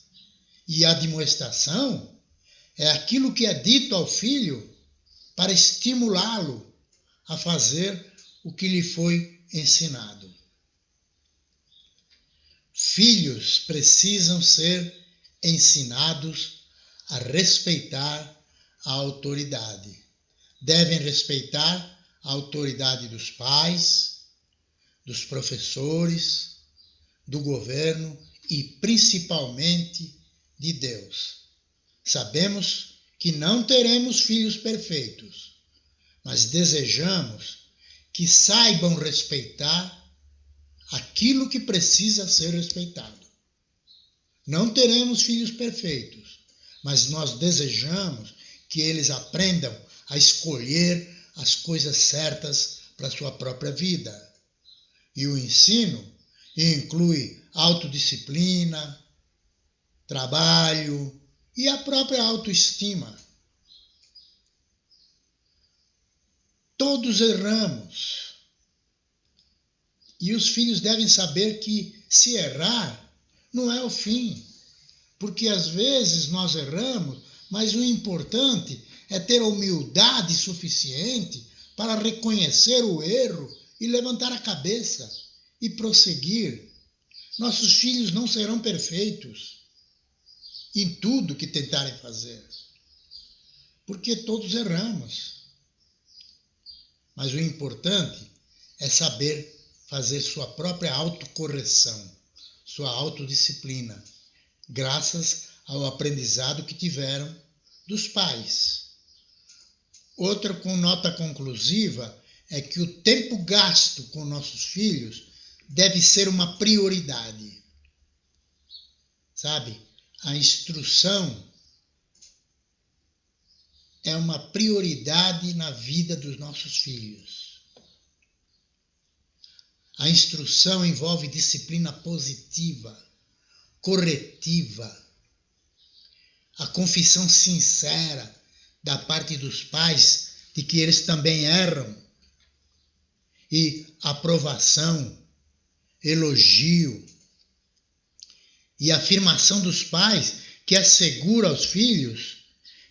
E a admoestação é aquilo que é dito ao filho para estimulá-lo a fazer o que lhe foi ensinado. Filhos precisam ser ensinados a respeitar a autoridade. Devem respeitar a autoridade dos pais, dos professores, do governo e principalmente de Deus. Sabemos que não teremos filhos perfeitos, mas desejamos que saibam respeitar aquilo que precisa ser respeitado. Não teremos filhos perfeitos, mas nós desejamos que eles aprendam a escolher as coisas certas para a sua própria vida. E o ensino inclui autodisciplina, trabalho e a própria autoestima. Todos erramos. E os filhos devem saber que, se errar, não é o fim. Porque às vezes nós erramos, mas o importante é ter a humildade suficiente para reconhecer o erro e levantar a cabeça e prosseguir. Nossos filhos não serão perfeitos em tudo que tentarem fazer, porque todos erramos. Mas o importante é saber fazer sua própria autocorreção, sua autodisciplina, graças ao aprendizado que tiveram dos pais. Outra com nota conclusiva é que o tempo gasto com nossos filhos deve ser uma prioridade. Sabe? A instrução é uma prioridade na vida dos nossos filhos. A instrução envolve disciplina positiva, corretiva, a confissão sincera da parte dos pais de que eles também erram, e aprovação, elogio e afirmação dos pais que assegura aos filhos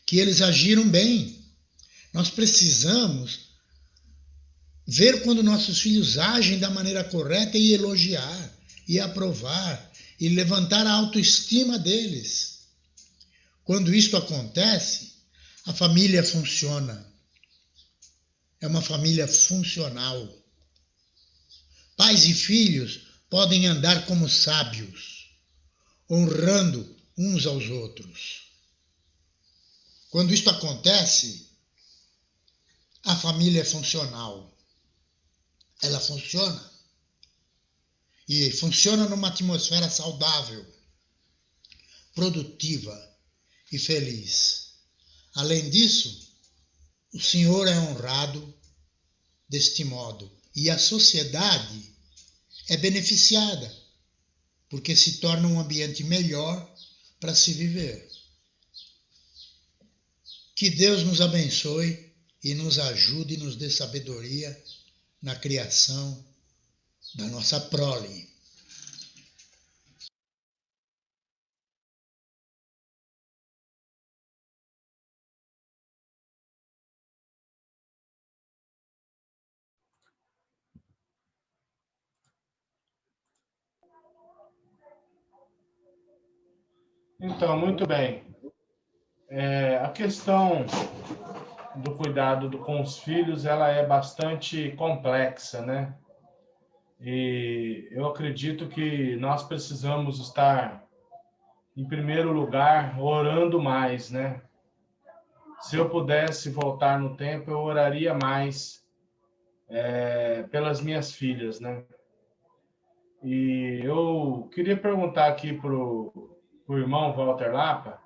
que eles agiram bem. Nós precisamos ver quando nossos filhos agem da maneira correta e elogiar, e aprovar, e levantar a autoestima deles. Quando isto acontece, a família funciona. É uma família funcional. Pais e filhos podem andar como sábios, honrando uns aos outros. Quando isto acontece, a família é funcional. Ela funciona. E funciona numa atmosfera saudável, produtiva e feliz. Além disso, o Senhor é honrado deste modo. E a sociedade é beneficiada, porque se torna um ambiente melhor para se viver. Que Deus nos abençoe e nos ajude e nos dê sabedoria na criação da nossa prole. Então, muito bem. A questão do cuidado com os filhos, ela é bastante complexa, né? E eu acredito que nós precisamos estar, em primeiro lugar, orando mais, né? Se eu pudesse voltar no tempo, eu oraria mais pelas minhas filhas, né? E eu queria perguntar aqui pro irmão Walter Lapa,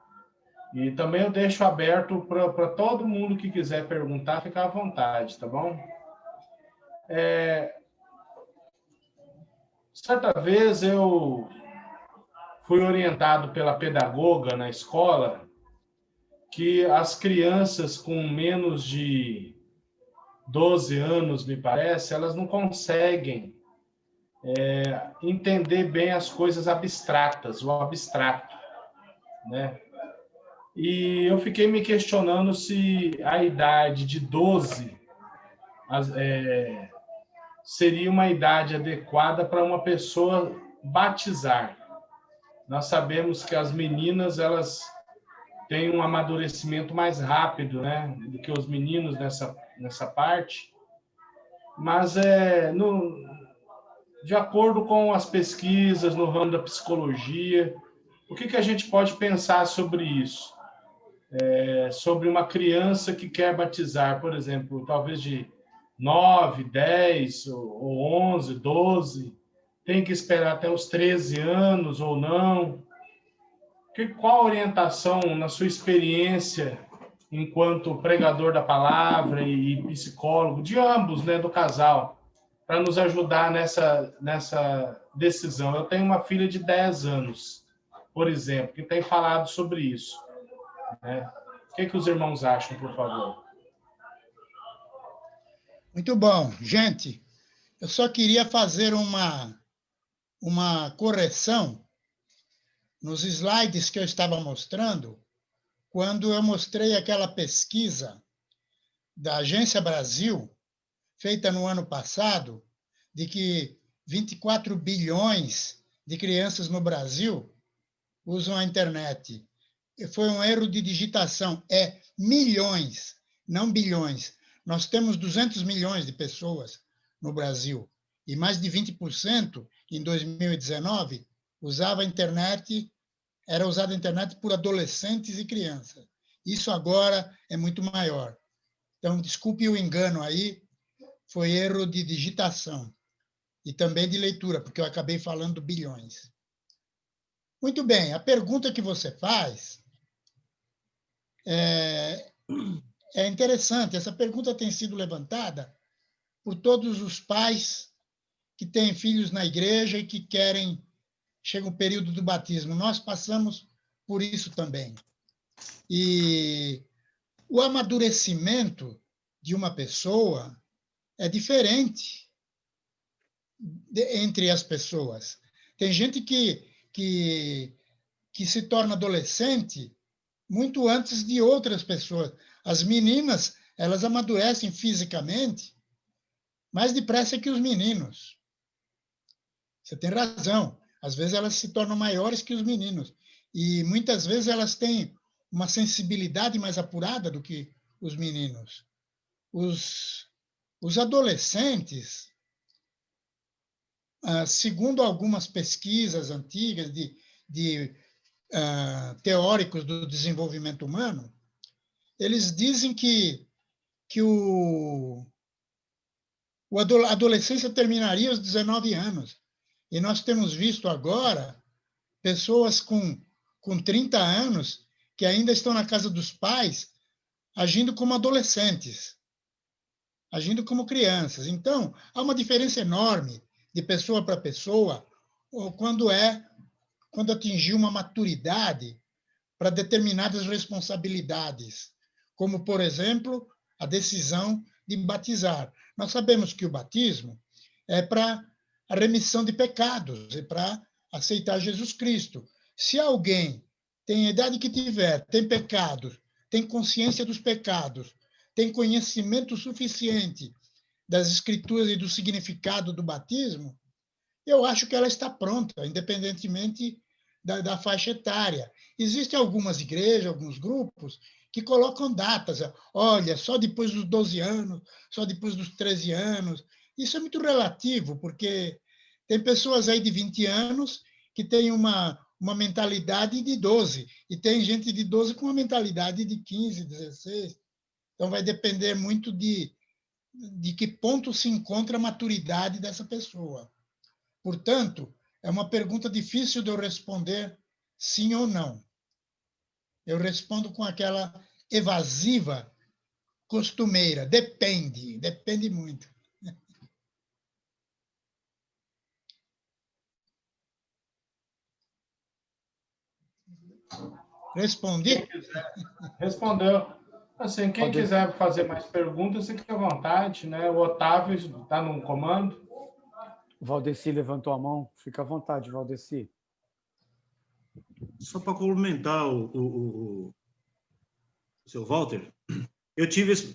e também eu deixo aberto para todo mundo que quiser perguntar, ficar à vontade, tá bom? Certa vez eu fui orientado pela pedagoga na escola que as crianças com menos de 12 anos, me parece, elas não conseguem entender bem as coisas abstratas, o abstrato, né? E eu fiquei me questionando se a idade de 12 seria uma idade adequada para uma pessoa batizar. Nós sabemos que as meninas, elas têm um amadurecimento mais rápido, né, do que os meninos nessa parte, mas de acordo com as pesquisas no ramo da psicologia, o que a gente pode pensar sobre isso? Sobre uma criança que quer batizar, por exemplo, talvez de 9, 10, ou 11, 12, tem que esperar até os 13 anos ou não? Qual a orientação, na sua experiência, enquanto pregador da palavra e psicólogo, de ambos, né, do casal, para nos ajudar nessa decisão? Eu tenho uma filha de 10 anos, por exemplo, que tem falado sobre isso, né? O que os irmãos acham, por favor? Muito bom. Gente, eu só queria fazer uma correção nos slides que eu estava mostrando, quando eu mostrei aquela pesquisa da Agência Brasil, feita no ano passado, de que 24 bilhões de crianças no Brasil usam a internet. Foi um erro de digitação, é milhões, não bilhões. Nós temos 200 milhões de pessoas no Brasil, e mais de 20% em 2019 era usada a internet por adolescentes e crianças. Isso agora é muito maior. Então, desculpe o engano aí, foi erro de digitação e também de leitura, porque eu acabei falando bilhões. Muito bem, a pergunta que você faz é interessante. Essa pergunta tem sido levantada por todos os pais que têm filhos na igreja e que chega o período do batismo. Nós passamos por isso também. E o amadurecimento de uma pessoa é diferente entre as pessoas. Tem gente que se torna adolescente muito antes de outras pessoas. As meninas, elas amadurecem fisicamente mais depressa que os meninos. Você tem razão. Às vezes elas se tornam maiores que os meninos. E muitas vezes elas têm uma sensibilidade mais apurada do que os meninos. Os adolescentes, segundo algumas pesquisas antigas de teóricos do desenvolvimento humano, eles dizem que a adolescência terminaria aos 19 anos. E nós temos visto agora pessoas com 30 anos que ainda estão na casa dos pais agindo como adolescentes, agindo como crianças. Então, há uma diferença enorme de pessoa para pessoa quando atingiu uma maturidade para determinadas responsabilidades, como, por exemplo, a decisão de batizar. Nós sabemos que o batismo é para a remissão de pecados, é para aceitar Jesus Cristo. Se alguém tem a idade que tiver, tem pecados, tem consciência dos pecados, tem conhecimento suficiente das Escrituras e do significado do batismo, eu acho que ela está pronta, independentemente da faixa etária. Existem algumas igrejas, alguns grupos, que colocam datas. Olha, só depois dos 12 anos, só depois dos 13 anos. Isso é muito relativo, porque Tem pessoas aí de 20 anos que têm uma mentalidade de 12, e tem gente de 12 com uma mentalidade de 15, 16. Então, vai depender muito de que ponto se encontra a maturidade dessa pessoa. Portanto, é uma pergunta difícil de eu responder sim ou não. Eu respondo com aquela evasiva costumeira. Depende muito. Respondi? Respondeu. Assim, quem quiser fazer mais perguntas, fique à vontade, né? O Otávio está no comando. Valdeci levantou a mão. Fica à vontade, Valdeci. Só para complementar o seu Walter,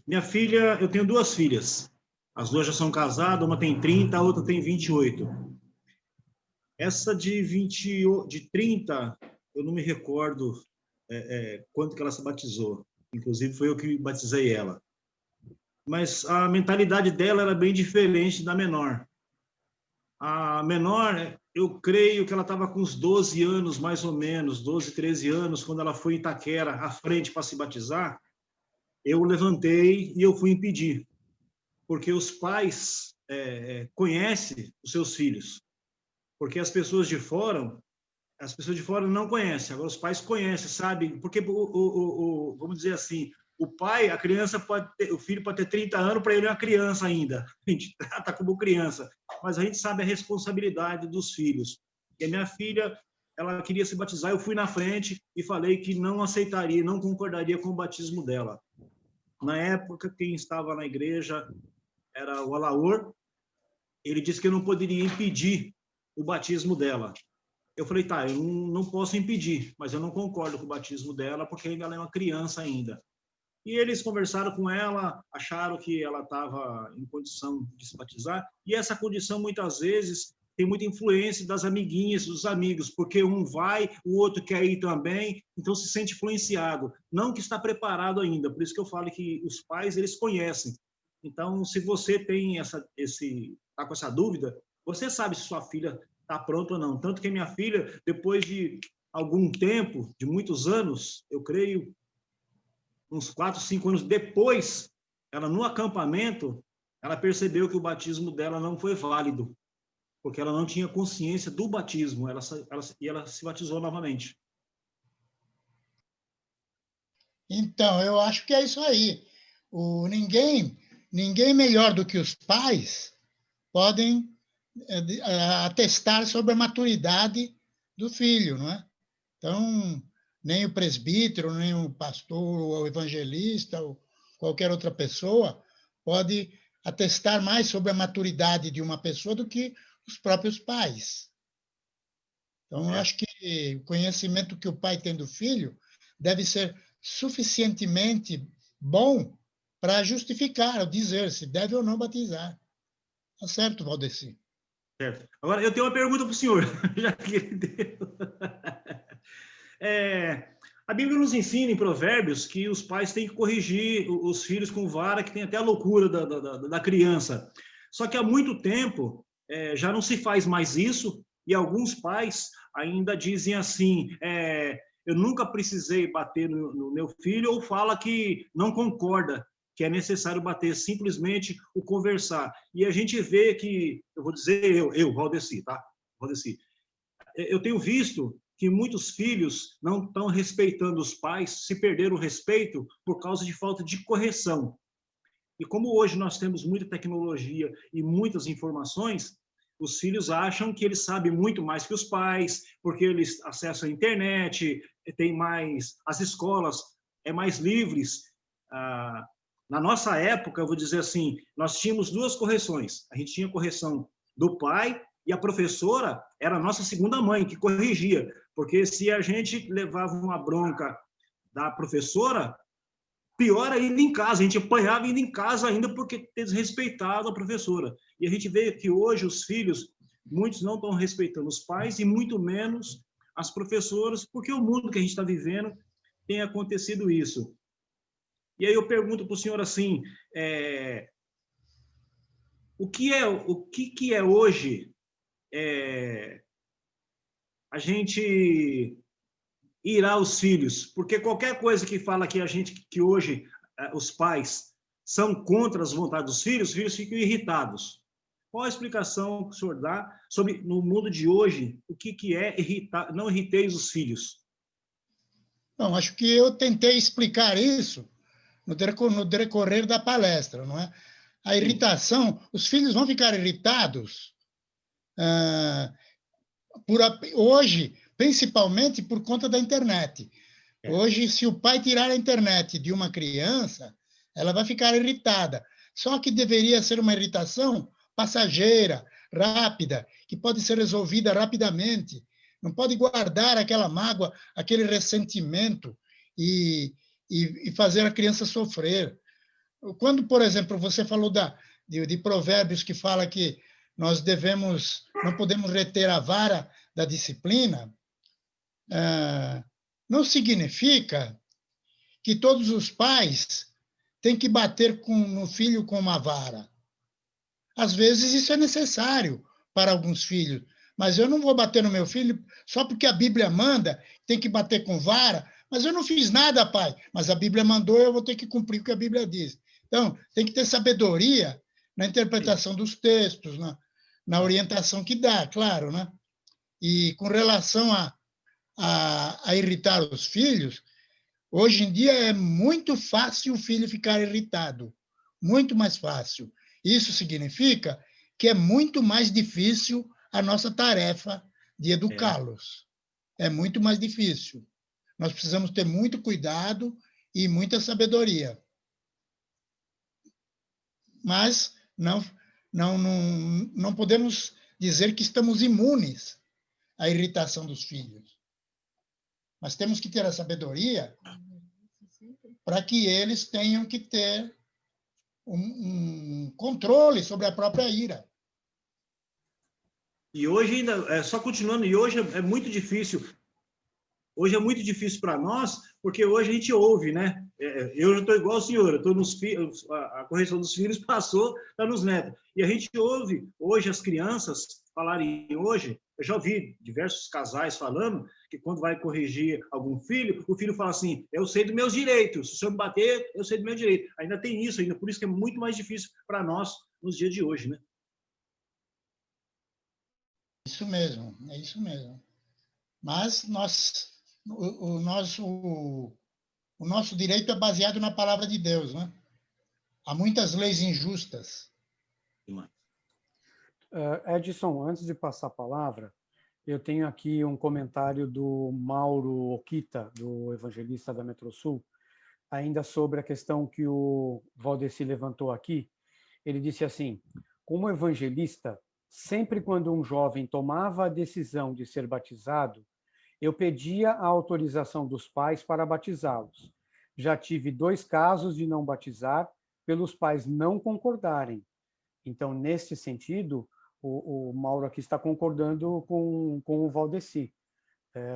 minha filha, eu tenho 2 filhas. As 2 já são casadas, uma tem 30, a outra tem 28. Essa de 30, eu não me recordo quando que ela se batizou. Inclusive, foi eu que batizei ela. Mas a mentalidade dela era bem diferente da menor. A menor, eu creio que ela estava com uns 12 anos, mais ou menos, 12, 13 anos, quando ela foi em Itaquera, à frente para se batizar. Eu levantei e eu fui impedir, porque os pais conhecem os seus filhos, porque as pessoas de fora não conhecem, agora os pais conhecem, sabem, porque vamos dizer assim, o pai, o filho pode ter 30 anos, para ele é uma criança ainda, a gente trata como criança, mas a gente sabe a responsabilidade dos filhos. E a minha filha, ela queria se batizar, eu fui na frente e falei que não aceitaria, não concordaria com o batismo dela. Na época, quem estava na igreja era o Alaor. Ele disse que eu não poderia impedir o batismo dela. Eu falei, tá, eu não posso impedir, mas eu não concordo com o batismo dela, porque ela é uma criança ainda. E eles conversaram com ela, acharam que ela estava em condição de se batizar, e essa condição, muitas vezes, tem muita influência das amiguinhas, dos amigos, porque um vai, o outro quer ir também, então se sente influenciado, não que está preparado ainda. Por isso que eu falo que os pais, eles conhecem. Então, se você tem tá com essa dúvida, você sabe se sua filha está pronta ou não. Tanto que minha filha, depois de algum tempo, de muitos anos, eu creio, uns 4, 5 anos depois, ela no acampamento, ela percebeu que o batismo dela não foi válido, porque ela não tinha consciência do batismo, ela se batizou novamente. Então, eu acho que é isso aí. Ninguém melhor do que os pais podem atestar sobre a maturidade do filho, não é? Então, nem o presbítero, nem o pastor, ou o evangelista, ou qualquer outra pessoa pode atestar mais sobre a maturidade de uma pessoa do que os próprios pais. Então, eu acho que o conhecimento que o pai tem do filho deve ser suficientemente bom para justificar, ou dizer se deve ou não batizar. Tá certo, Valdeci? Certo. Agora, eu tenho uma pergunta para o senhor, já que ele deu. A Bíblia nos ensina em Provérbios que os pais têm que corrigir os filhos com vara, que tem até a loucura da criança. Só que há muito tempo já não se faz mais isso, e alguns pais ainda dizem assim, eu nunca precisei bater no meu filho, ou fala que não concorda, que é necessário bater, simplesmente o conversar. E a gente vê que, eu vou dizer Valdeci, tá? Valdeci. Eu tenho visto que muitos filhos não estão respeitando os pais, se perderam o respeito por causa de falta de correção. E como hoje nós temos muita tecnologia e muitas informações, os filhos acham que eles sabem muito mais que os pais, porque eles acessam a internet, tem mais, as escolas mais livres. Na nossa época, eu vou dizer assim, nós tínhamos 2 correções. A gente tinha a correção do pai e a professora era a nossa segunda mãe, que corrigia. Porque se a gente levava uma bronca da professora, pior ainda em casa, a gente apanhava ainda em casa ainda porque ter desrespeitado a professora. E a gente vê que hoje os filhos, muitos não estão respeitando os pais e muito menos as professoras, porque o mundo que a gente está vivendo tem acontecido isso. E aí eu pergunto para o senhor assim, o que é hoje a gente irá aos filhos? Porque qualquer coisa que fala que hoje os pais são contra as vontades dos filhos, os filhos ficam irritados. Qual a explicação que o senhor dá sobre, no mundo de hoje, o que é irritar, não irriteis os filhos? Bom, acho que eu tentei explicar isso no decorrer da palestra, não é? A irritação, os filhos vão ficar irritados hoje, principalmente por conta da internet. Hoje, se o pai tirar a internet de uma criança, ela vai ficar irritada. Só que deveria ser uma irritação passageira, rápida, que pode ser resolvida rapidamente. Não pode guardar aquela mágoa, aquele ressentimento e fazer a criança sofrer. Quando, por exemplo, você falou de Provérbios que fala que nós não podemos reter a vara da disciplina, não significa que todos os pais têm que bater no filho com uma vara. Às vezes isso é necessário para alguns filhos, mas eu não vou bater no meu filho só porque a Bíblia manda, tem que bater com vara, mas eu não fiz nada, pai, mas a Bíblia mandou, eu vou ter que cumprir o que a Bíblia diz. Então, tem que ter sabedoria na interpretação dos textos, na orientação que dá, claro, né? E com relação a irritar os filhos, hoje em dia é muito fácil o filho ficar irritado, muito mais fácil. Isso significa que é muito mais difícil a nossa tarefa de educá-los. É muito mais difícil. Nós precisamos ter muito cuidado e muita sabedoria. Mas não podemos dizer que estamos imunes à irritação dos filhos. Mas temos que ter a sabedoria para que eles tenham que ter um controle sobre a própria ira. E hoje ainda, só continuando, e hoje é muito difícil. Hoje é muito difícil para nós, porque hoje a gente ouve, né? Eu já estou igual ao senhor, eu estou nos filhos, a correção dos filhos passou, está nos netos. E a gente ouve hoje as crianças falarem hoje, eu já ouvi diversos casais falando que quando vai corrigir algum filho, o filho fala assim, eu sei dos meus direitos, se o senhor me bater, eu sei do meu direito. Ainda tem isso, ainda por isso que é muito mais difícil para nós nos dias de hoje, né? Isso mesmo, é isso mesmo. Mas o nosso direito é baseado na palavra de Deus, né? Há muitas leis injustas. Edson, antes de passar a palavra, eu tenho aqui um comentário do Mauro Okita, do Evangelista da Metrosul, ainda sobre a questão que o Valdeci levantou aqui. Ele disse assim, como evangelista, sempre quando um jovem tomava a decisão de ser batizado, eu pedia a autorização dos pais para batizá-los. Já tive 2 casos de não batizar pelos pais não concordarem. Então, nesse sentido, o Mauro aqui está concordando com o Valdeci,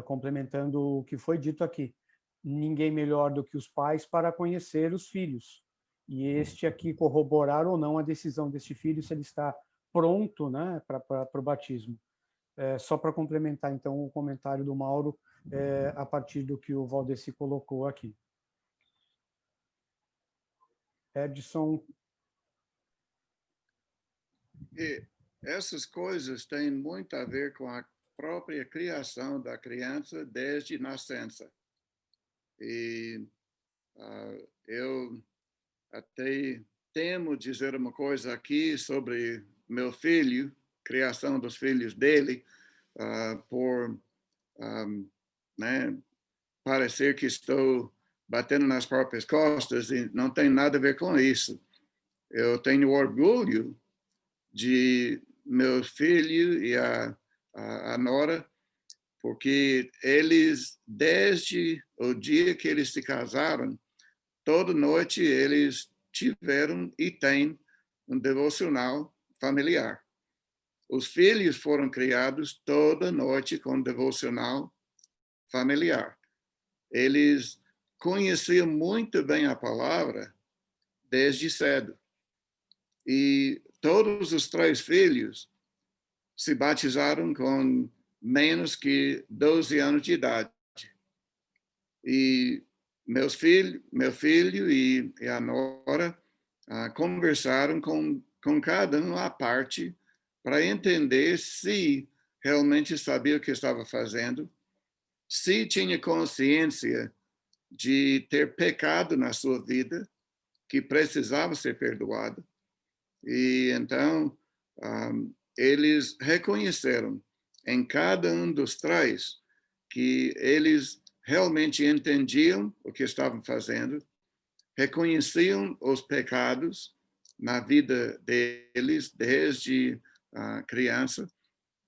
complementando o que foi dito aqui. Ninguém melhor do que os pais para conhecer os filhos. E este aqui corroborar ou não a decisão deste filho, se ele está pronto, né, para o batismo. Só para complementar, então, o comentário do Mauro a partir do que o Valdeci colocou aqui. Edson. E essas coisas têm muito a ver com a própria criação da criança desde nascença. E eu até temo dizer uma coisa aqui sobre meu filho, criação dos filhos dele, por parecer que estou batendo nas próprias costas, e não tem nada a ver com isso. Eu tenho orgulho de meu filho e a nora, porque eles, desde o dia que eles se casaram, toda noite eles tiveram e têm um devocional familiar. Os filhos foram criados toda noite com devocional familiar. Eles conheciam muito bem a palavra desde cedo. E todos os 3 filhos se batizaram com menos que 12 anos de idade. E meu filho e a nora conversaram com cada um à parte para entender se realmente sabia o que estava fazendo, se tinha consciência de ter pecado na sua vida, que precisava ser perdoado. E então eles reconheceram em cada um dos três que eles realmente entendiam o que estavam fazendo, reconheciam os pecados na vida deles desde criança,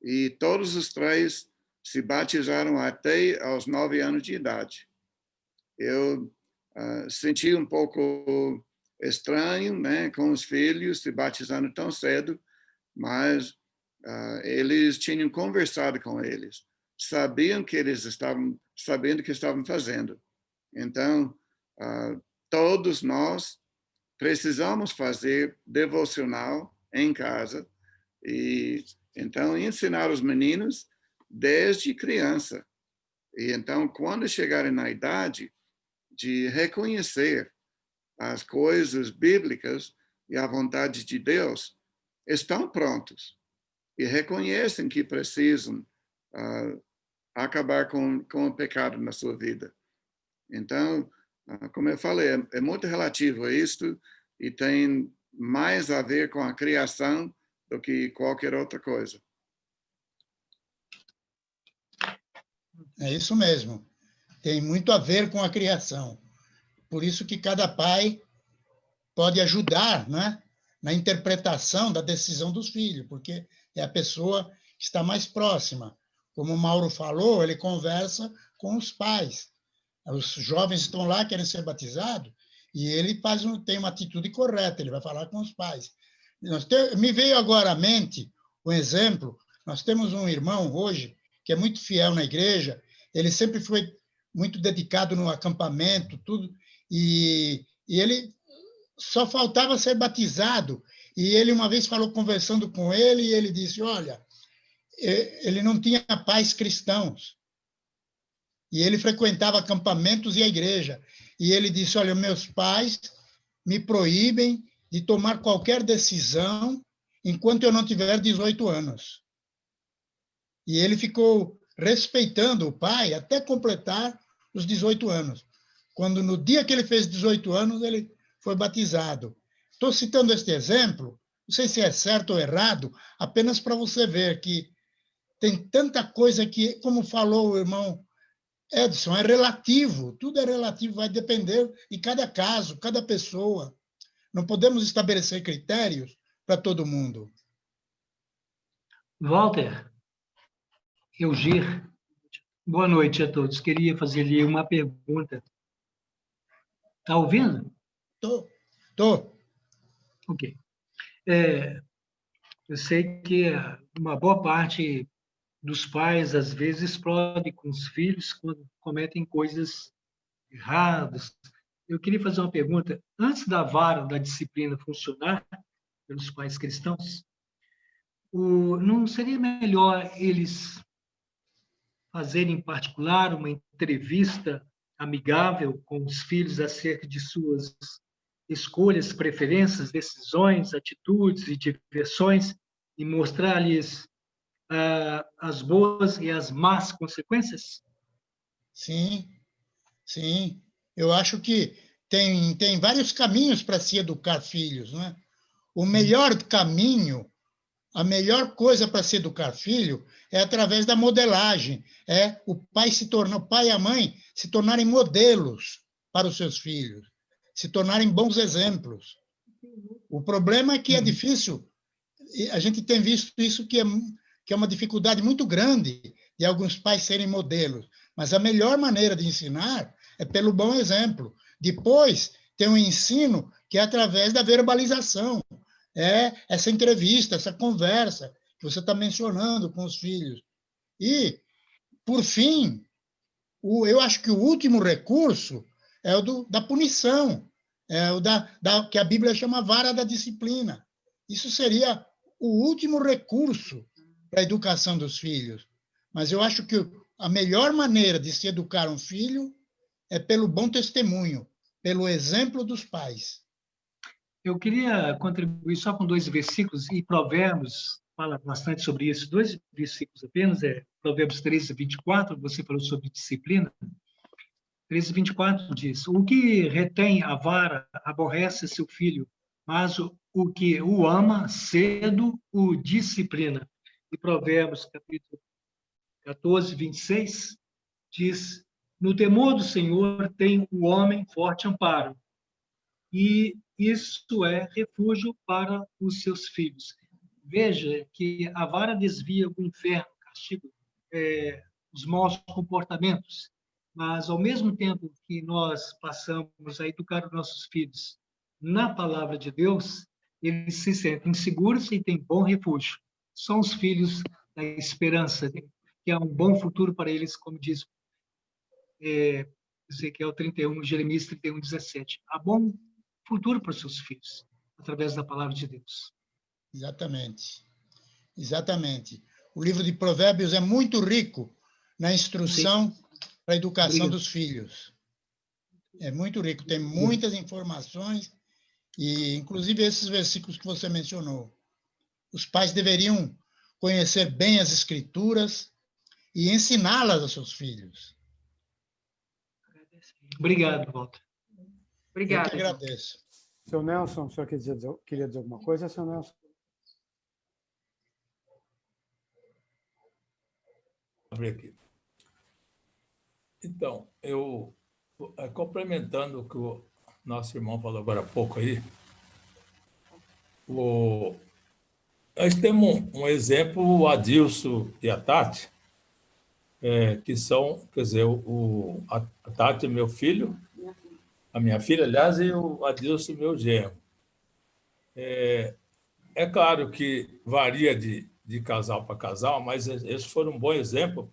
e todos os três se batizaram até aos 9 anos de idade. Eu senti um pouco estranho, né, com os filhos se batizando tão cedo, mas eles tinham conversado com eles, sabiam que eles estavam sabendo o que estavam fazendo. Então, todos nós precisamos fazer devocional em casa e então ensinar os meninos desde criança. E então, quando chegarem na idade de reconhecer as coisas bíblicas e a vontade de Deus, estão prontos e reconhecem que precisam acabar com o pecado na sua vida. Então, como eu falei, é muito relativo a isto e tem mais a ver com a criação do que qualquer outra coisa. É isso mesmo. Tem muito a ver com a criação. Por isso que cada pai pode ajudar, né, na interpretação da decisão dos filhos, porque é a pessoa que está mais próxima. Como o Mauro falou, ele conversa com os pais. Os jovens estão lá, querem ser batizados, e ele tem uma atitude correta, ele vai falar com os pais. Me veio agora à mente um exemplo, nós temos um irmão hoje, que é muito fiel na igreja, ele sempre foi muito dedicado no acampamento, tudo, e ele só faltava ser batizado. E ele uma vez falou, conversando com ele, e ele disse, olha, ele não tinha pais cristãos. E ele frequentava acampamentos e a igreja. E ele disse, olha, meus pais me proíbem de tomar qualquer decisão enquanto eu não tiver 18 anos. E ele ficou respeitando o pai até completar os 18 anos. Quando no dia que ele fez 18 anos, ele foi batizado. Estou citando este exemplo, não sei se é certo ou errado, apenas para você ver que tem tanta coisa que, como falou o irmão Edson, é relativo, tudo é relativo, vai depender de cada caso, cada pessoa. Não podemos estabelecer critérios para todo mundo. Walter, Eugir, boa noite a todos. Queria fazer-lhe uma pergunta. Está ouvindo? Estou. Ok. Eu sei que uma boa parte dos pais, às vezes, explodem com os filhos quando cometem coisas erradas. Eu queria fazer uma pergunta. Antes da vara da disciplina funcionar pelos pais cristãos, não seria melhor eles fazerem, em particular, uma entrevista amigável com os filhos acerca de suas escolhas, preferências, decisões, atitudes e diversões e mostrar-lhes as boas e as más consequências? Sim, sim. Eu acho que tem vários caminhos para se educar filhos, né? O melhor caminho, a melhor coisa para se educar filho é através da modelagem, é o pai e a mãe se tornarem modelos para os seus filhos, se tornarem bons exemplos. O problema é que é difícil, a gente tem visto isso que é uma dificuldade muito grande de alguns pais serem modelos, mas a melhor maneira de ensinar é pelo bom exemplo. Depois, tem um ensino que é através da verbalização, essa entrevista, essa conversa que você está mencionando com os filhos. E, por fim, eu acho que o último recurso é o da punição, é o que a Bíblia chama vara da disciplina. Isso seria o último recurso para a educação dos filhos. Mas eu acho que a melhor maneira de se educar um filho é pelo bom testemunho, pelo exemplo dos pais. Eu queria contribuir só com 2 versículos, e Provérbios fala bastante sobre isso. 2 versículos apenas, Provérbios 13, 24, você falou sobre disciplina. 13, 24 diz: o que retém a vara aborrece seu filho, mas o que o ama cedo o disciplina. E Provérbios, capítulo 14, 26, diz: no temor do Senhor tem o homem forte amparo, e isso é refúgio para os seus filhos. Veja que a vara desvia o inferno, castigo, os maus comportamentos, mas, ao mesmo tempo que nós passamos a educar os nossos filhos na palavra de Deus, eles se sentem seguros e têm bom refúgio. São os filhos da esperança, que há um bom futuro para eles, como diz Ezequiel 31, Jeremias 31, 17. Há bom futuro para os seus filhos, através da palavra de Deus. Exatamente. Exatamente. O livro de Provérbios é muito rico na instrução para a educação dos filhos. É muito rico, tem muitas informações, e inclusive esses versículos que você mencionou. Os pais deveriam conhecer bem as Escrituras e ensiná-las aos seus filhos. Obrigado, Walter. Obrigada. Eu que agradeço. Seu Nelson, o senhor queria dizer alguma coisa, seu Nelson? Abrir aqui. Então, eu, complementando o que o nosso irmão falou agora há pouco aí, nós temos um exemplo, o Adilson e a Tati, que são, quer dizer, a Tati é meu filho, a minha filha, aliás, e o Adilson, meu genro. É claro que varia de casal para casal, mas eles foram um bom exemplo,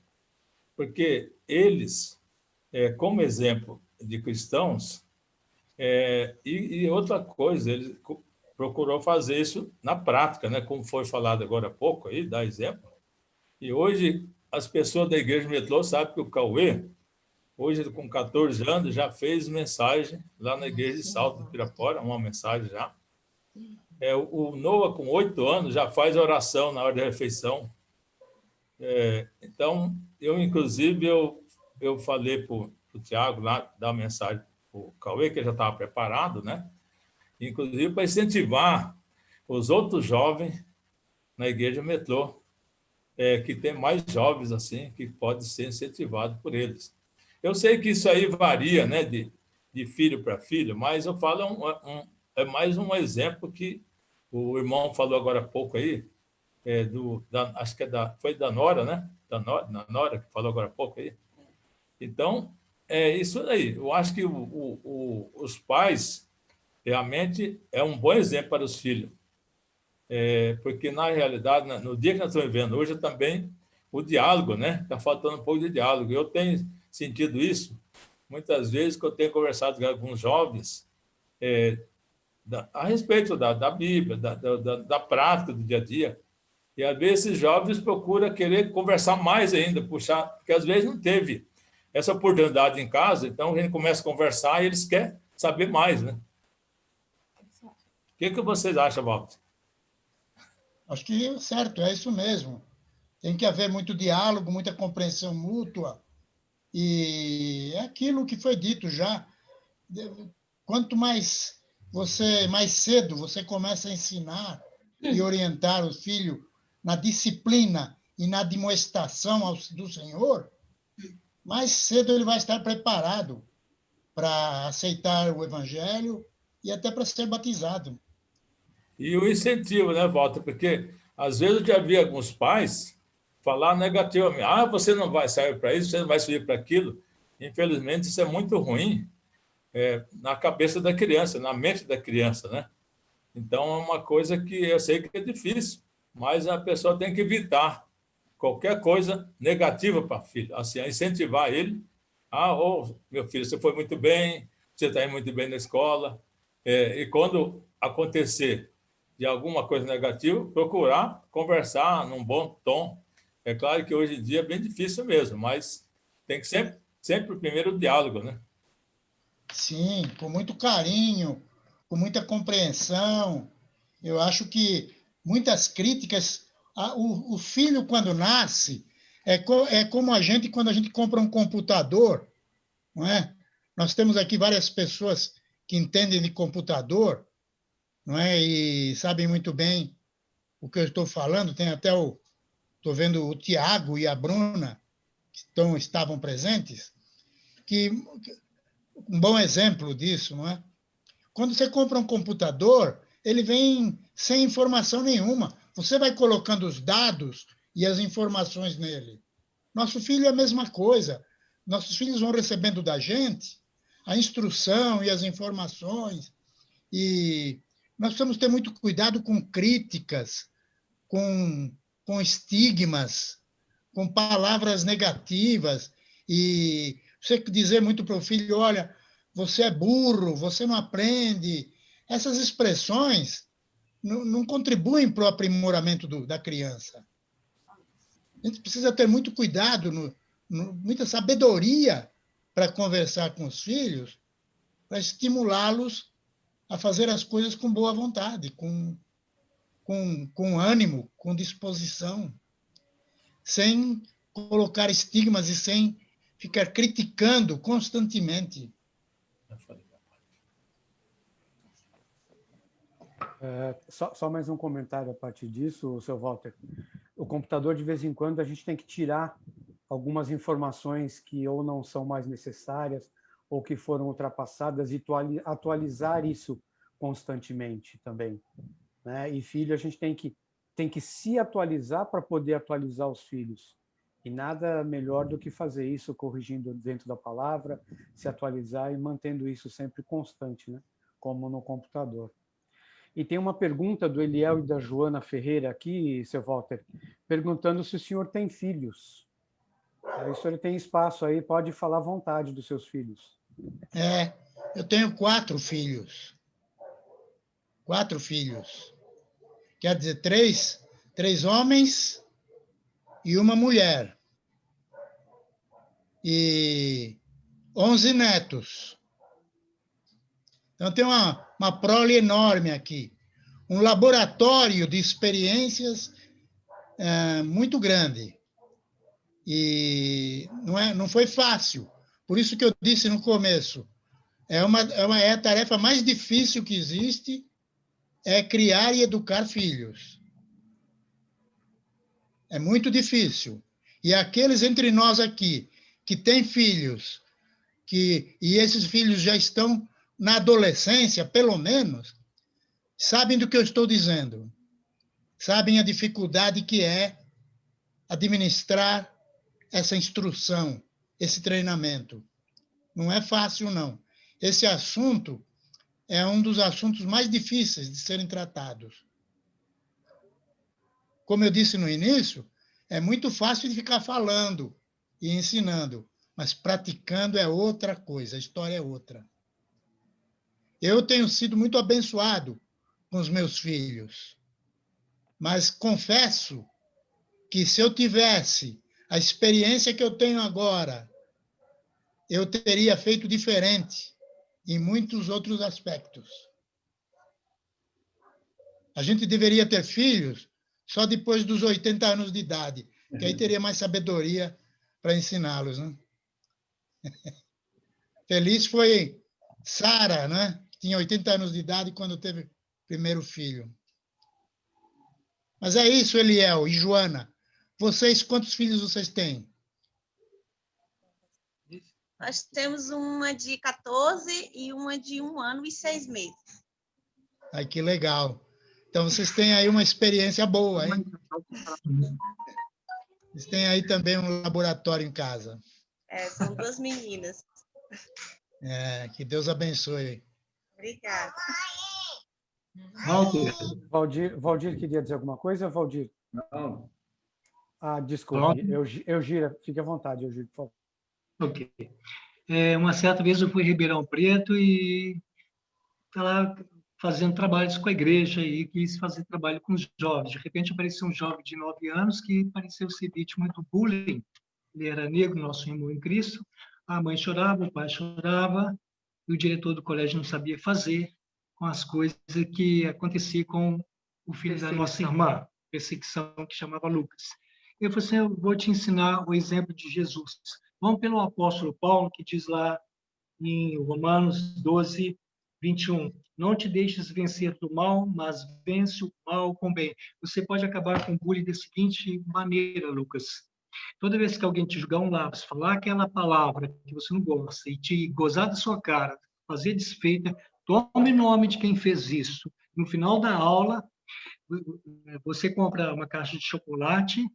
porque eles, como exemplo de cristãos, e outra coisa, ele procurou fazer isso na prática, né? Como foi falado agora há pouco, aí, dá exemplo. E hoje, as pessoas da Igreja Metlô sabem que o Cauê, hoje com 14 anos, já fez mensagem lá na Igreja de Salto do Pirapora, uma mensagem já. O Noah, com 8 anos, já faz oração na hora da refeição. Então, inclusive, eu falei para o Tiago lá, dar uma mensagem para o Cauê, que já estava preparado, né? Inclusive para incentivar os outros jovens na Igreja Metlô, que tem mais jovens assim, que pode ser incentivado por eles. Eu sei que isso aí varia, né, de filho para filho, mas eu falo é mais um exemplo que o irmão falou agora há pouco aí, acho que foi da Nora, né? Da Nora, que falou agora há pouco aí. Então, isso aí. Eu acho que os pais realmente é um bom exemplo para os filhos. Porque, na realidade, no dia que nós estamos vivendo hoje, também o diálogo, né? Está faltando um pouco de diálogo. Eu tenho sentido isso muitas vezes que eu tenho conversado com alguns jovens a respeito da Bíblia, da prática do dia a dia. E, às vezes, esses jovens procuram querer conversar mais ainda, puxar, porque, às vezes, não teve essa oportunidade em casa, então a gente começa a conversar e eles querem saber mais, né? O que vocês acham, Walter? Acho que é certo, é isso mesmo. Tem que haver muito diálogo, muita compreensão mútua. E é aquilo que foi dito já. Quanto mais cedo você começa a ensinar e orientar o filho na disciplina e na demonstração do Senhor, mais cedo ele vai estar preparado para aceitar o Evangelho e até para ser batizado. E o incentivo, né, Walter? Porque, às vezes, eu já vi alguns pais falar negativamente. Você não vai sair para isso, você não vai subir para aquilo. Infelizmente, isso é muito ruim na cabeça da criança, na mente da criança, né? Então, é uma coisa que eu sei que é difícil, mas a pessoa tem que evitar qualquer coisa negativa para o filho, assim, incentivar ele. Meu filho, você foi muito bem, você está indo muito bem na escola, e quando acontecer de alguma coisa negativa, procurar conversar num bom tom. É claro que hoje em dia é bem difícil mesmo, mas tem que sempre primeiro o diálogo, né? Sim, com muito carinho, com muita compreensão. Eu acho que muitas críticas. O filho, quando nasce, é como a gente quando a gente compra um computador, não é? Nós temos aqui várias pessoas que entendem de computador, não é? E sabem muito bem o que eu estou falando. Tem até estou vendo o Tiago e a Bruna, que estavam presentes, que um bom exemplo disso, não é? Quando você compra um computador, ele vem sem informação nenhuma. Você vai colocando os dados e as informações nele. Nosso filho é a mesma coisa. Nossos filhos vão recebendo da gente a instrução e as informações. E nós precisamos ter muito cuidado com críticas, com estigmas, com palavras negativas. E você dizer muito para o filho, olha, você é burro, você não aprende. Essas expressões não contribuem para o aprimoramento da criança. A gente precisa ter muito cuidado, muita sabedoria para conversar com os filhos, para estimulá-los a fazer as coisas com boa vontade, com ânimo, com disposição, sem colocar estigmas e sem ficar criticando constantemente. Só mais um comentário a partir disso, seu Walter. O computador, de vez em quando, a gente tem que tirar algumas informações que ou não são mais necessárias ou que foram ultrapassadas e atualizar isso constantemente também, né? E filho, a gente tem que se atualizar para poder atualizar os filhos. E nada melhor do que fazer isso corrigindo dentro da palavra, se atualizar e mantendo isso sempre constante, né? Como no computador. E tem uma pergunta do Eliel e da Joana Ferreira aqui, seu Walter, perguntando se o senhor tem filhos. Aí o senhor tem espaço aí, pode falar à vontade dos seus filhos. Eu tenho 4 filhos. 4 filhos. Quer dizer, 3 homens e uma mulher. E 11 netos. Então, tem uma prole enorme aqui. Um laboratório de experiências muito grande. E não foi fácil. Por isso que eu disse no começo, é a tarefa mais difícil que existe, é criar e educar filhos. É muito difícil. E aqueles entre nós aqui que têm filhos, e esses filhos já estão na adolescência, pelo menos, sabem do que eu estou dizendo. Sabem a dificuldade que é administrar essa instrução, esse treinamento. Não é fácil, não. Esse assunto é um dos assuntos mais difíceis de serem tratados. Como eu disse no início, é muito fácil de ficar falando e ensinando, mas praticando é outra coisa, a história é outra. Eu tenho sido muito abençoado com os meus filhos, mas confesso que se eu tivesse a experiência que eu tenho agora, eu teria feito diferente em muitos outros aspectos. A gente deveria ter filhos só depois dos 80 anos de idade, que aí teria mais sabedoria para ensiná-los, né? Feliz foi Sara, né? Que tinha 80 anos de idade quando teve o primeiro filho. Mas é isso, Eliel e Joana. Vocês, quantos filhos vocês têm? Nós temos uma de 14 e uma de 1 ano e 6 meses. Ai, que legal. Então, vocês têm aí uma experiência boa, hein? Vocês têm aí também um laboratório em casa. São 2 meninas. Que Deus abençoe. Obrigada. Valdir queria dizer alguma coisa, Valdir? Não. Desculpe. Eugira, fique à vontade, Eugira, por favor. Ok. Uma certa vez eu fui em Ribeirão Preto e estava lá fazendo trabalhos com a igreja e quis fazer trabalho com os jovens. De repente apareceu um jovem de 9 anos que pareceu ser vítima do bullying. Ele era negro, nosso irmão em Cristo. A mãe chorava, o pai chorava, e o diretor do colégio não sabia fazer com as coisas que acontecia com o filho da nossa irmã, perseguição, que chamava Lucas. Eu falei assim, eu vou te ensinar o exemplo de Jesus. Vamos pelo apóstolo Paulo, que diz lá em Romanos 12, 21. Não te deixes vencer do mal, mas vence o mal com bem. Você pode acabar com o bullying da seguinte maneira, Lucas. Toda vez que alguém te jogar um lápis, falar aquela palavra que você não gosta e te gozar da sua cara, fazer desfeita, tome nome de quem fez isso. No final da aula, você compra uma caixa de chocolate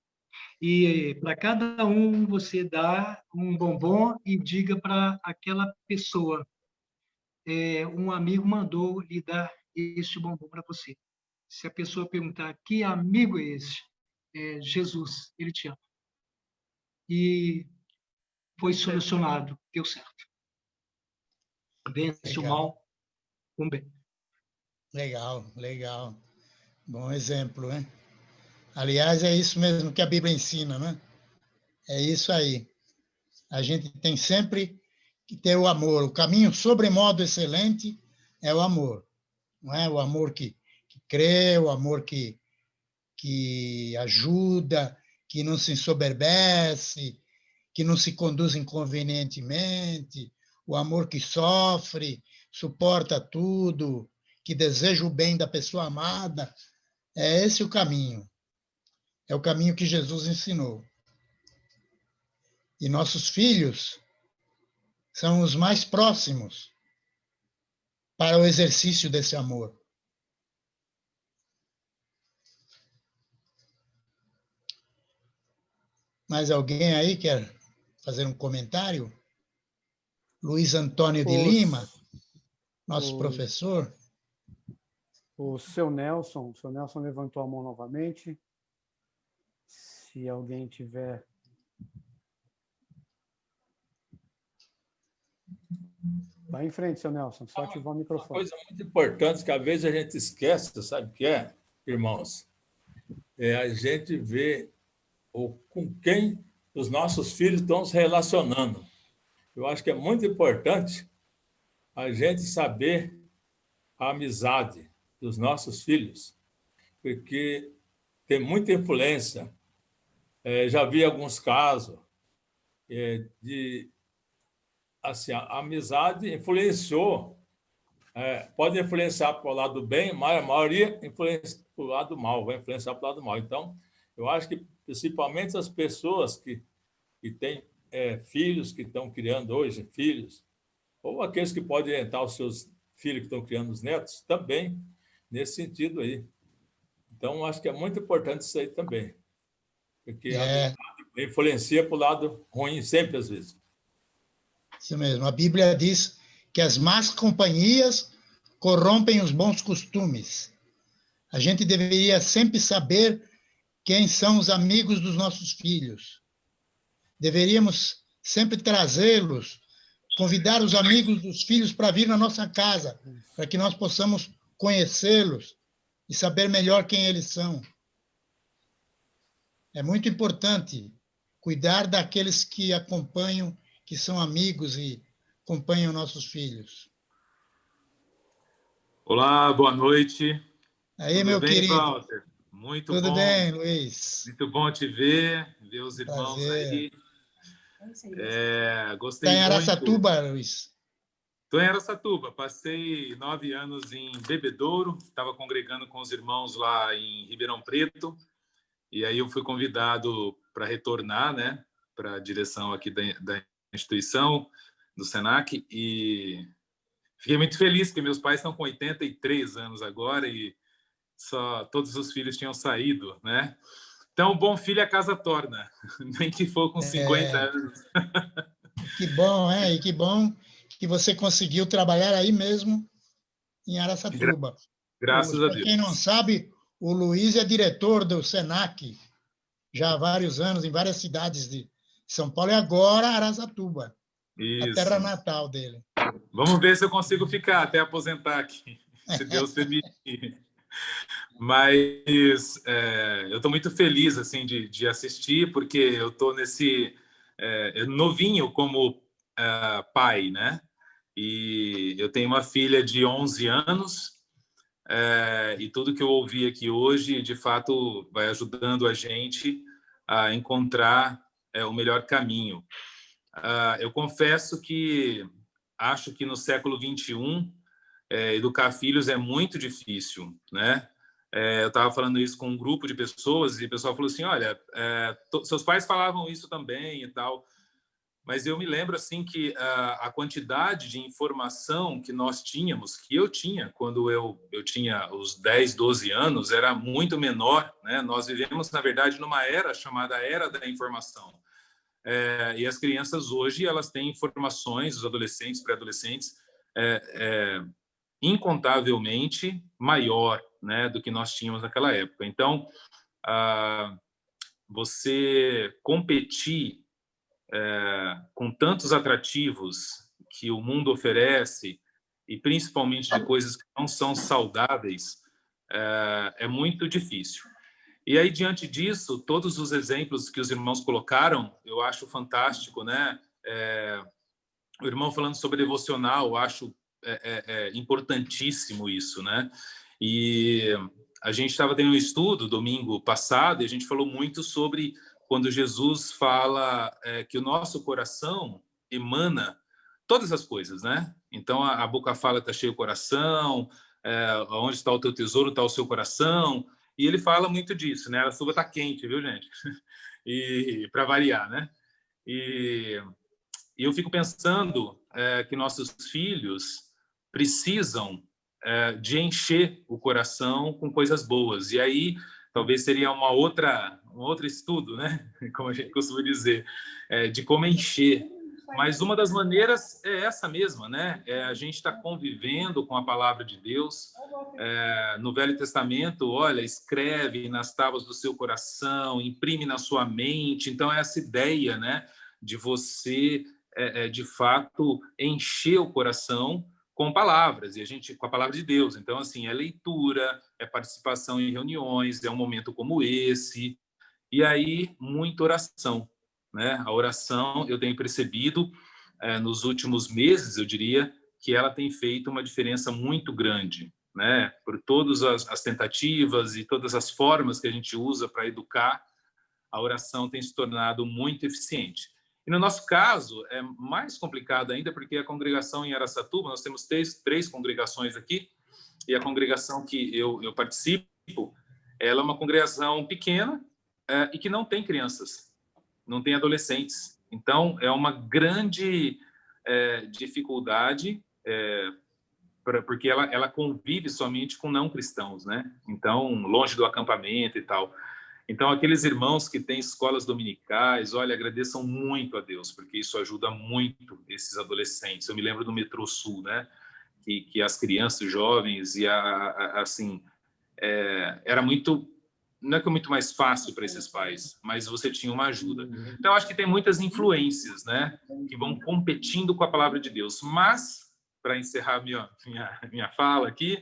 e para cada um você dá um bombom e diga para aquela pessoa, um amigo mandou lhe dar este bombom para você. Se a pessoa perguntar, que amigo é esse? Jesus, ele te ama. E foi solucionado, deu certo. Vence o mal com bem. Legal, legal. Bom exemplo, né? Aliás, é isso mesmo que a Bíblia ensina, né? É isso aí. A gente tem sempre que ter o amor. O caminho sobremodo excelente é o amor. Não é o amor que crê, o amor que ajuda, que não se ensoberbece, que não se conduz inconvenientemente, o amor que sofre, suporta tudo, que deseja o bem da pessoa amada. É esse o caminho. É o caminho que Jesus ensinou. E nossos filhos são os mais próximos para o exercício desse amor. Mais alguém aí quer fazer um comentário? Luiz Antônio de Lima, nosso professor. O seu Nelson levantou a mão novamente. Se alguém tiver... Vai em frente, seu Nelson, só ativar o microfone. Uma coisa muito importante que às vezes a gente esquece, sabe o que é, irmãos? É a gente ver com quem os nossos filhos estão se relacionando. Eu acho que é muito importante a gente saber a amizade dos nossos filhos, porque tem muita influência. Já vi alguns casos de... Assim, a amizade influenciou, pode influenciar para o lado bem, mas a maioria influencia para o lado mal, vai influenciar para o lado mal. Então, eu acho que, principalmente as pessoas que têm filhos, que estão criando hoje filhos, ou aqueles que podem orientar os seus filhos que estão criando os netos, também nesse sentido aí. Então, acho que é muito importante isso aí também, porque a amizade influencia para o lado ruim sempre, às vezes. Isso mesmo. A Bíblia diz que as más companhias corrompem os bons costumes. A gente deveria sempre saber quem são os amigos dos nossos filhos. Deveríamos sempre trazê-los, convidar os amigos dos filhos para vir na nossa casa, para que nós possamos conhecê-los e saber melhor quem eles são. É muito importante cuidar daqueles que acompanham, que são amigos e acompanham nossos filhos. Olá, boa noite. Aí, tudo meu bem, querido? Walter? Muito tudo bom. Bem, Luiz? Muito bom te ver os irmãos Prazer. aí. Gostei muito. Está em Araçatuba, muito. Luiz? Estou em Araçatuba. Passei 9 anos em Bebedouro. Estava congregando com os irmãos lá em Ribeirão Preto. E aí eu fui convidado para retornar, né, para a direção aqui da instituição, do SENAC, e fiquei muito feliz, porque meus pais estão com 83 anos agora e só todos os filhos tinham saído, né? Então, bom filho a casa torna, nem que for com 50 anos. Que bom, E que bom que você conseguiu trabalhar aí mesmo, em Araçatuba. Graças a Deus. Para quem não sabe, o Luiz é diretor do SENAC, já há vários anos, em várias cidades de São Paulo, e agora Araçatuba, a terra natal dele. Vamos ver se eu consigo ficar até aposentar aqui. se Deus permitir. Mas eu estou muito feliz assim de assistir, porque eu estou nesse novinho como pai, né? E eu tenho uma filha de 11 anos, e tudo que eu ouvi aqui hoje, de fato, vai ajudando a gente a encontrar o melhor caminho. Eu confesso que acho que no século XXI, educar filhos é muito difícil, né? Eu estava falando isso com um grupo de pessoas e o pessoal falou assim, olha, seus pais falavam isso também e tal, mas eu me lembro assim que a quantidade de informação que nós tínhamos, que eu tinha quando eu tinha os 10, 12 anos, era muito menor, né? Nós vivemos, na verdade, numa era chamada Era da Informação. E as crianças hoje, elas têm informações, os adolescentes, pré-adolescentes, incontavelmente maior, né, do que nós tínhamos naquela época. Então, você competir com tantos atrativos que o mundo oferece, e principalmente de coisas que não são saudáveis, é muito difícil. E aí, diante disso, todos os exemplos que os irmãos colocaram, eu acho fantástico, né? O irmão falando sobre devocional, eu acho importantíssimo isso, né? E a gente estava tendo um estudo domingo passado e a gente falou muito sobre quando Jesus fala que o nosso coração emana todas as coisas, né? Então a boca fala que está cheio o coração, onde está o teu tesouro, está o seu coração, e ele fala muito disso, né? A chuva está quente, viu, gente? E para variar, né? E eu fico pensando que nossos filhos precisam de encher o coração com coisas boas. E aí, talvez seria um outro estudo, né? Como a gente costuma dizer, de como encher. Mas uma das maneiras é essa mesma, né? A gente está convivendo com a palavra de Deus. No Velho Testamento, olha, escreve nas tábuas do seu coração, imprime na sua mente. Então, essa ideia, né? De você, de fato, encher o coração com palavras, e a gente com a palavra de Deus. Então, assim, é leitura, é participação em reuniões, é um momento como esse, e aí muita oração, né? A oração, eu tenho percebido nos últimos meses, eu diria, que ela tem feito uma diferença muito grande, né? Por todas as tentativas e todas as formas que a gente usa para educar, a oração tem se tornado muito eficiente. E no nosso caso, é mais complicado ainda, porque a congregação em Araçatuba, nós temos três congregações aqui, e a congregação que eu participo, ela é uma congregação pequena e que não tem crianças, não tem adolescentes. Então, é uma grande dificuldade, porque ela convive somente com não cristãos, né? Então, longe do acampamento e tal. Então, aqueles irmãos que têm escolas dominicais, olha, agradeçam muito a Deus, porque isso ajuda muito esses adolescentes. Eu me lembro do Metrô Sul, né? Que as crianças, jovens, e assim, era muito, não é que é muito mais fácil para esses pais, mas você tinha uma ajuda. Então, acho que tem muitas influências, né? Que vão competindo com a palavra de Deus. Mas, para encerrar minha fala aqui,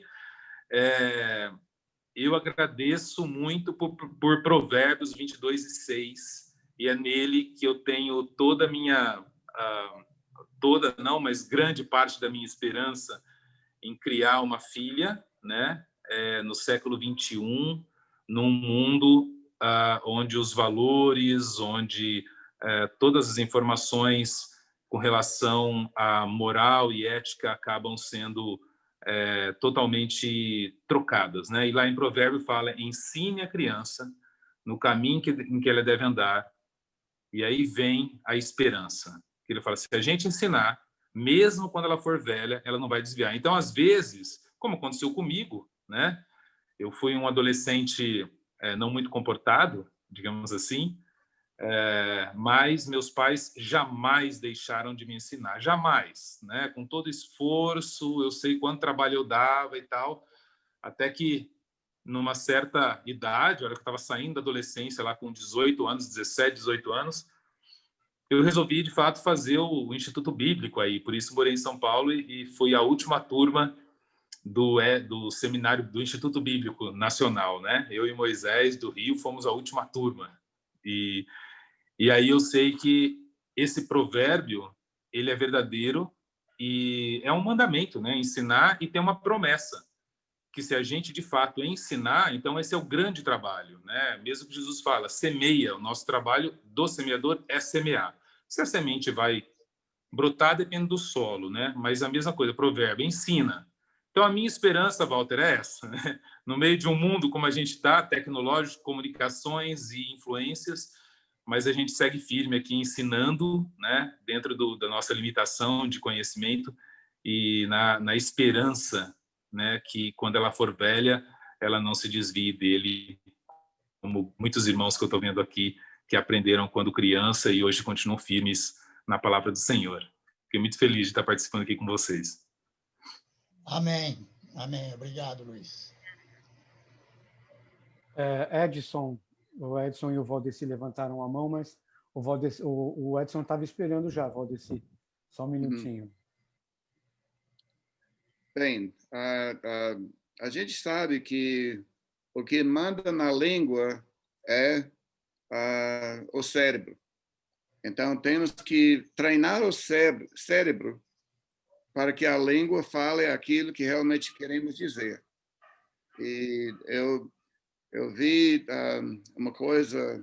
eu agradeço muito por Provérbios 22:6, e é nele que eu tenho toda a minha, mas grande parte da minha esperança em criar uma filha, né? No século XXI, num mundo onde os valores, onde todas as informações com relação à moral e ética acabam sendo totalmente trocadas, né? E lá em Provérbio fala: ensine a criança no caminho em que ela deve andar, e aí vem a esperança. Ele fala: se a gente ensinar, mesmo quando ela for velha, ela não vai desviar. Então, às vezes, como aconteceu comigo, né? Eu fui um adolescente não muito comportado, digamos assim, mas meus pais jamais deixaram de me ensinar, jamais, né? Com todo esforço, eu sei quanto trabalho eu dava e tal, até que numa certa idade, hora que eu estava saindo da adolescência, lá com 18 anos, 17, 18 anos, eu resolvi, de fato, fazer o Instituto Bíblico aí, por isso morei em São Paulo e fui a última turma do seminário do Instituto Bíblico Nacional, né? Eu e Moisés, do Rio, fomos a última turma. E aí eu sei que esse provérbio, ele é verdadeiro e é um mandamento, né? Ensinar, e tem uma promessa, que se a gente, de fato, ensinar, então esse é o grande trabalho, né? Mesmo que Jesus fala, semeia, o nosso trabalho do semeador é semear. Se a semente vai brotar, depende do solo, né? Mas a mesma coisa, provérbio, ensina. Então, a minha esperança, Walter, é essa, né? No meio de um mundo como a gente está, tecnológico, comunicações e influências, mas a gente segue firme aqui ensinando, né? Dentro da nossa limitação de conhecimento e na esperança, né? Que quando ela for velha, ela não se desvie dele, como muitos irmãos que eu estou vendo aqui, que aprenderam quando criança e hoje continuam firmes na palavra do Senhor. Fiquei muito feliz de estar participando aqui com vocês. Amém. Amém. Obrigado, Luiz. Edson, o Edson e o Valdeci levantaram a mão, mas o Edson estava esperando já, Valdeci. Só um minutinho. Bem, a gente sabe que o que manda na língua é o cérebro. Então, temos que treinar o cérebro para que a língua fale aquilo que realmente queremos dizer. E eu vi uma coisa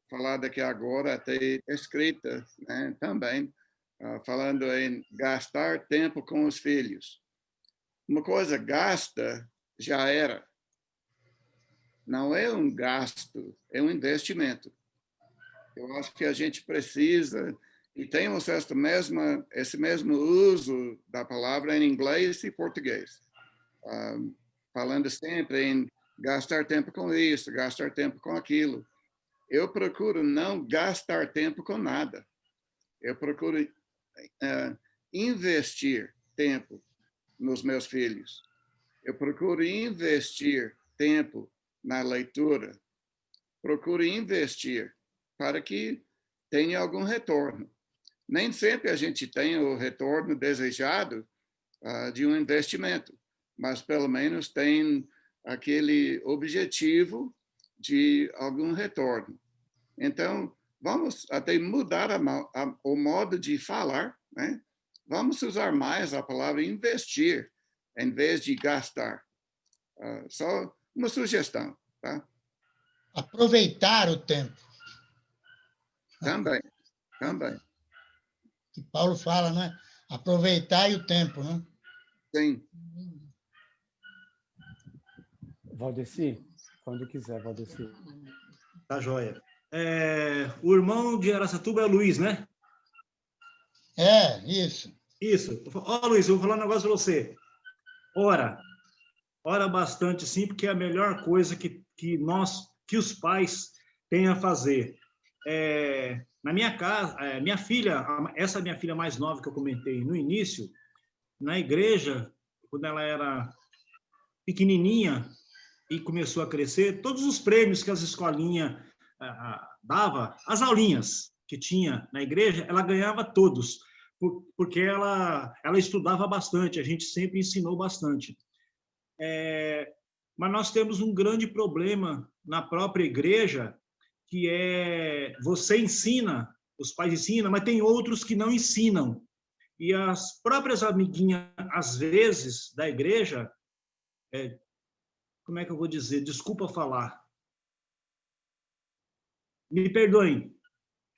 falada aqui agora, até escrita, né, também, falando em gastar tempo com os filhos. Uma coisa gasta já era. Não é um gasto, é um investimento. Eu acho que a gente precisa, e temos esse mesmo uso da palavra em inglês e português, falando sempre em gastar tempo com isso, gastar tempo com aquilo. Eu procuro não gastar tempo com nada. Eu procuro investir tempo nos meus filhos. Eu procuro investir tempo na leitura. Procuro investir para que tenha algum retorno. Nem sempre a gente tem o retorno desejado de um investimento, mas pelo menos tem aquele objetivo de algum retorno. Então, vamos até mudar o modo de falar, né? Vamos usar mais a palavra investir em vez de gastar. Só uma sugestão, tá? Aproveitar o tempo. Também. Que Paulo fala, né? Aproveitar o tempo, né? Sim. Valdeci, quando quiser, Valdeci. Tá joia. O irmão de Araçatuba é o Luiz, né? Isso. Isso. Luiz, eu vou falar um negócio para você. Ora bastante, sim, porque é a melhor coisa que os pais têm a fazer. Na minha casa, minha filha, essa minha filha mais nova que eu comentei no início, na igreja, quando ela era pequenininha e começou a crescer, todos os prêmios que as escolinhas dava, as aulinhas que tinha na igreja, ela ganhava todos, porque ela estudava bastante, a gente sempre ensinou bastante. Mas nós temos um grande problema na própria igreja, que você ensina, os pais ensinam, mas tem outros que não ensinam. E as próprias amiguinhas, às vezes, da igreja, como é que eu vou dizer? Desculpa falar. Me perdoem,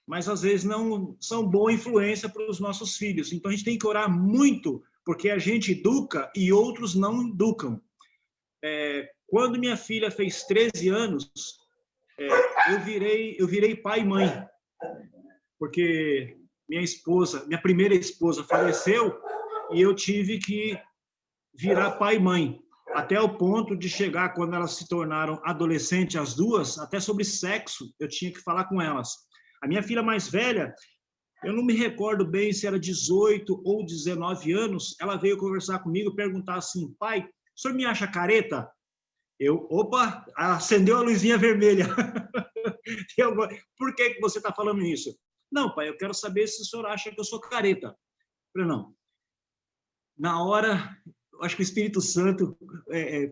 mas às vezes não são boa influência para os nossos filhos. Então, a gente tem que orar muito, porque a gente educa e outros não educam. Quando minha filha fez 13 anos, eu virei pai e mãe, porque minha primeira esposa faleceu e eu tive que virar pai e mãe, até o ponto de chegar, quando elas se tornaram adolescentes, as duas, até sobre sexo, eu tinha que falar com elas. A minha filha mais velha, eu não me recordo bem se era 18 ou 19 anos, ela veio conversar comigo e perguntar assim: pai, o senhor me acha careta? Opa, acendeu a luzinha vermelha. Por que você está falando isso? Não, pai, eu quero saber se o senhor acha que eu sou careta. Eu falei, não. Na hora, acho que o Espírito Santo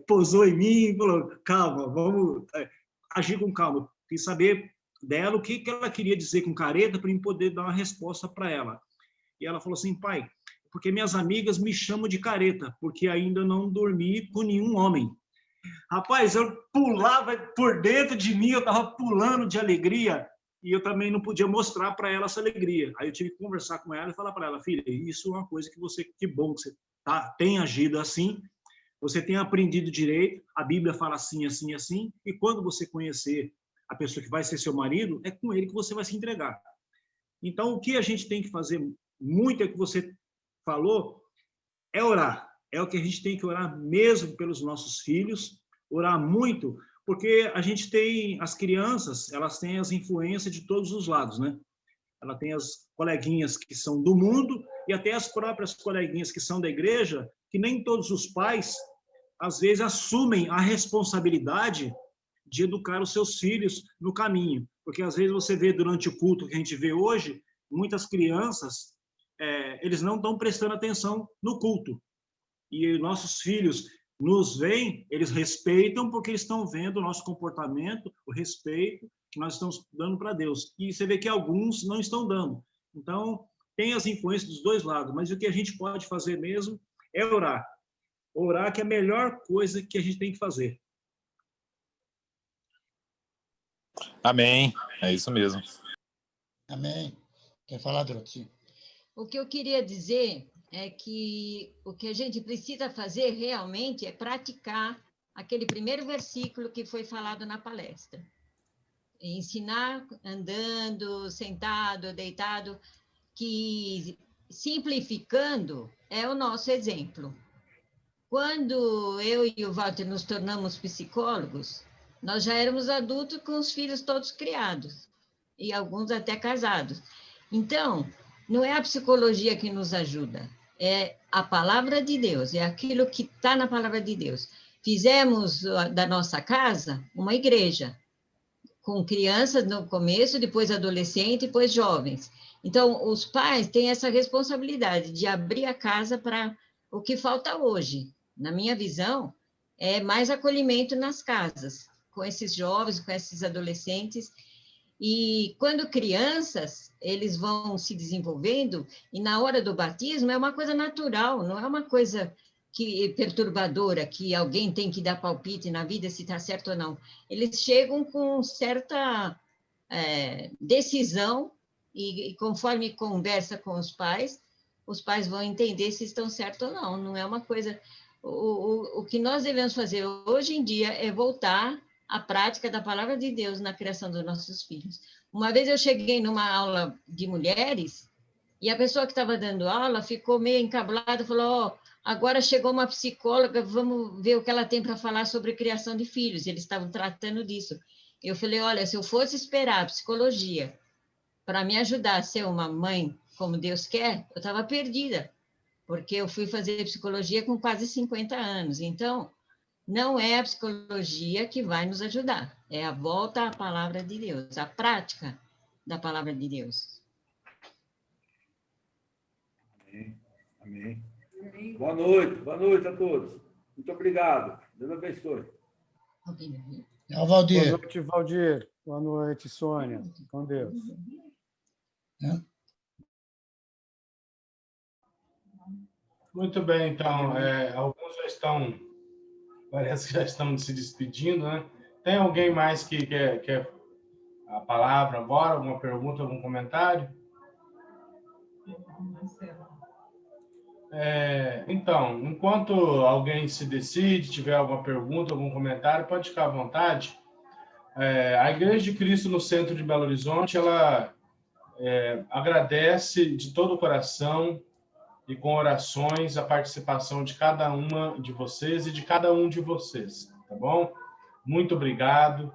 pousou em mim e falou, calma, vamos agir com calma. Quis saber dela o que ela queria dizer com careta para eu poder dar uma resposta para ela. E ela falou assim, pai, porque minhas amigas me chamam de careta, porque ainda não dormi com nenhum homem. Rapaz, eu pulava por dentro de mim, eu estava pulando de alegria, e eu também não podia mostrar para ela essa alegria. Aí eu tive que conversar com ela e falar para ela, filha, isso é uma coisa que bom que você tem agido assim, você tem aprendido direito, a Bíblia fala assim, assim, assim, e quando você conhecer a pessoa que vai ser seu marido, é com ele que você vai se entregar. Então, o que a gente tem que fazer muito é o que você falou, é orar. É o que a gente tem que orar mesmo pelos nossos filhos, orar muito, porque a gente tem, as crianças, elas têm as influências de todos os lados, né? Ela tem as coleguinhas que são do mundo e até as próprias coleguinhas que são da igreja, que nem todos os pais, às vezes, assumem a responsabilidade de educar os seus filhos no caminho. Porque, às vezes, você vê durante o culto que a gente vê hoje, muitas crianças, eles não estão prestando atenção no culto. E nossos filhos nos veem, eles respeitam porque eles estão vendo o nosso comportamento, o respeito que nós estamos dando para Deus. E você vê que alguns não estão dando. Então, tem as influências dos dois lados, mas o que a gente pode fazer mesmo é orar. Orar que é a melhor coisa que a gente tem que fazer. Amém. É isso mesmo. Amém. Quer falar, Dorothy? O que eu queria dizer é que o que a gente precisa fazer realmente é praticar aquele primeiro versículo que foi falado na palestra. Ensinar andando, sentado, deitado, que simplificando é o nosso exemplo. Quando eu e o Walter nos tornamos psicólogos, nós já éramos adultos com os filhos todos criados, e alguns até casados. Então, não é a psicologia que nos ajuda, é a palavra de Deus, é aquilo que está na palavra de Deus. Fizemos da nossa casa uma igreja, com crianças no começo, depois adolescentes, depois jovens. Então, os pais têm essa responsabilidade de abrir a casa para o que falta hoje. Na minha visão, é mais acolhimento nas casas, com esses jovens, com esses adolescentes. E quando crianças, eles vão se desenvolvendo, e na hora do batismo é uma coisa natural, não é uma coisa perturbadora, que alguém tem que dar palpite na vida se está certo ou não. Eles chegam com certa decisão, e conforme conversa com os pais vão entender se estão certos ou não. Não é uma coisa... O que nós devemos fazer hoje em dia é voltar à prática da palavra de Deus na criação dos nossos filhos. Uma vez eu cheguei numa aula de mulheres, e a pessoa que estava dando aula ficou meio encabulada, falou, agora chegou uma psicóloga, vamos ver o que ela tem para falar sobre criação de filhos. Eles estavam tratando disso. Eu falei, olha, se eu fosse esperar a psicologia para me ajudar a ser uma mãe como Deus quer, eu estava perdida, porque eu fui fazer psicologia com quase 50 anos. Então, não é a psicologia que vai nos ajudar, é a volta à palavra de Deus, a prática da palavra de Deus. Amém. Amém. Boa noite a todos. Muito obrigado. Deus abençoe. Tchau, Valdir. Boa noite, Valdir. Boa noite, Sônia. Com Deus. Muito bem, então, alguns já estão, parece que já estão se despedindo, né? Tem alguém mais que quer a palavra agora? Alguma pergunta, algum comentário? Então, enquanto alguém se decide, tiver alguma pergunta, algum comentário, pode ficar à vontade. A Igreja de Cristo no Centro de Belo Horizonte, ela agradece de todo o coração e com orações a participação de cada uma de vocês e de cada um de vocês, tá bom? Muito obrigado.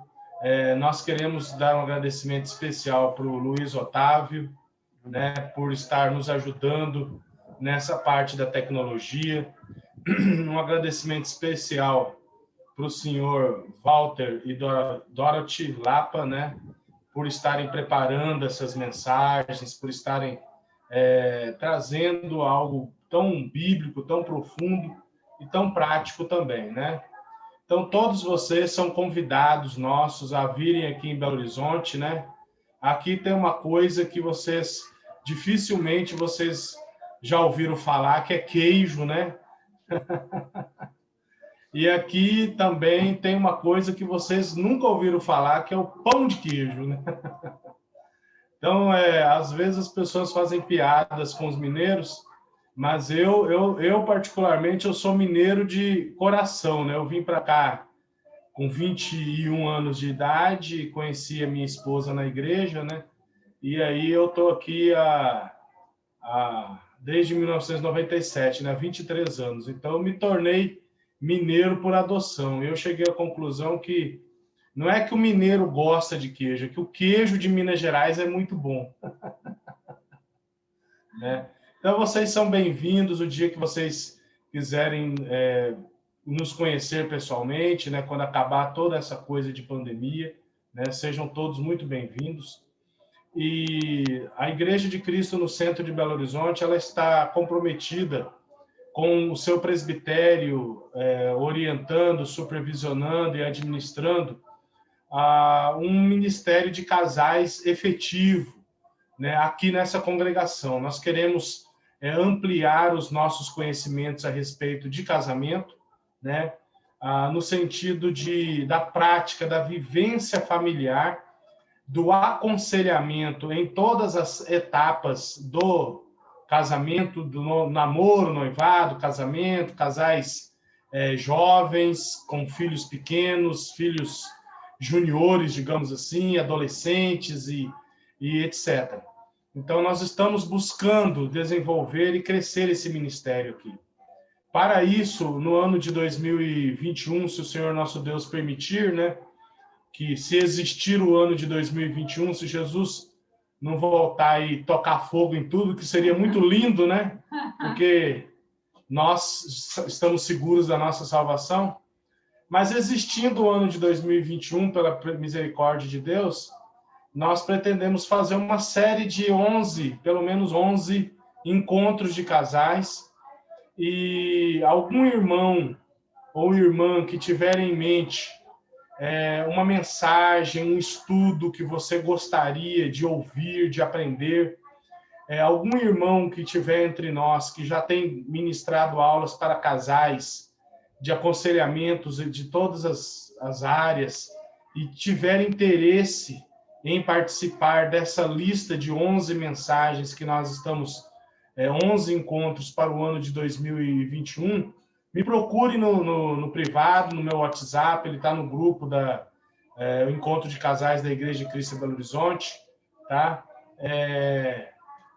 Nós queremos dar um agradecimento especial para o Luiz Otávio, né, por estar nos ajudando nessa parte da tecnologia. Um agradecimento especial para o senhor Walter e Dorothy Lapa, né, por estarem preparando essas mensagens, por estarem trazendo algo tão bíblico, tão profundo, e tão prático também, né? Então, todos vocês são convidados nossos a virem aqui em Belo Horizonte, né? Aqui tem uma coisa que vocês, dificilmente vocês já ouviram falar, que é queijo, né? E aqui também tem uma coisa que vocês nunca ouviram falar, que é o pão de queijo, né? Então, às vezes as pessoas fazem piadas com os mineiros, mas eu particularmente, eu sou mineiro de coração, né? Eu vim para cá com 21 anos de idade, conheci a minha esposa na igreja, né? E aí eu estou aqui desde 1997, né? 23 anos. Então, eu me tornei mineiro por adoção. Eu cheguei à conclusão que não é que o mineiro gosta de queijo, é que o queijo de Minas Gerais é muito bom. Né? Então, vocês são bem-vindos o dia que vocês quiserem nos conhecer pessoalmente, né? Quando acabar toda essa coisa de pandemia, né? Sejam todos muito bem-vindos. E a Igreja de Cristo no Centro de Belo Horizonte, ela está comprometida com o seu presbitério, orientando, supervisionando e administrando um ministério de casais efetivo, né, aqui nessa congregação. Nós queremos ampliar os nossos conhecimentos a respeito de casamento, né, no sentido da prática, da vivência familiar, do aconselhamento em todas as etapas do casamento, do namoro, noivado, casamento, casais jovens, com filhos pequenos, filhos juniores, digamos assim, adolescentes e etc. Então, nós estamos buscando desenvolver e crescer esse ministério aqui. Para isso, no ano de 2021, se o Senhor nosso Deus permitir, né, que se existir o ano de 2021, se Jesus não voltar e tocar fogo em tudo, que seria muito lindo, né? Porque nós estamos seguros da nossa salvação. Mas existindo o ano de 2021, pela misericórdia de Deus, nós pretendemos fazer uma série de pelo menos 11 encontros de casais, e algum irmão ou irmã que tiver em mente uma mensagem, um estudo que você gostaria de ouvir, de aprender, algum irmão que tiver entre nós, que já tem ministrado aulas para casais, de aconselhamentos de todas as áreas, e tiver interesse em participar dessa lista de 11 mensagens que nós estamos, 11 encontros para o ano de 2021, me procure no privado, no meu WhatsApp, ele está no grupo o Encontro de Casais da Igreja de Cristo em Belo Horizonte, tá?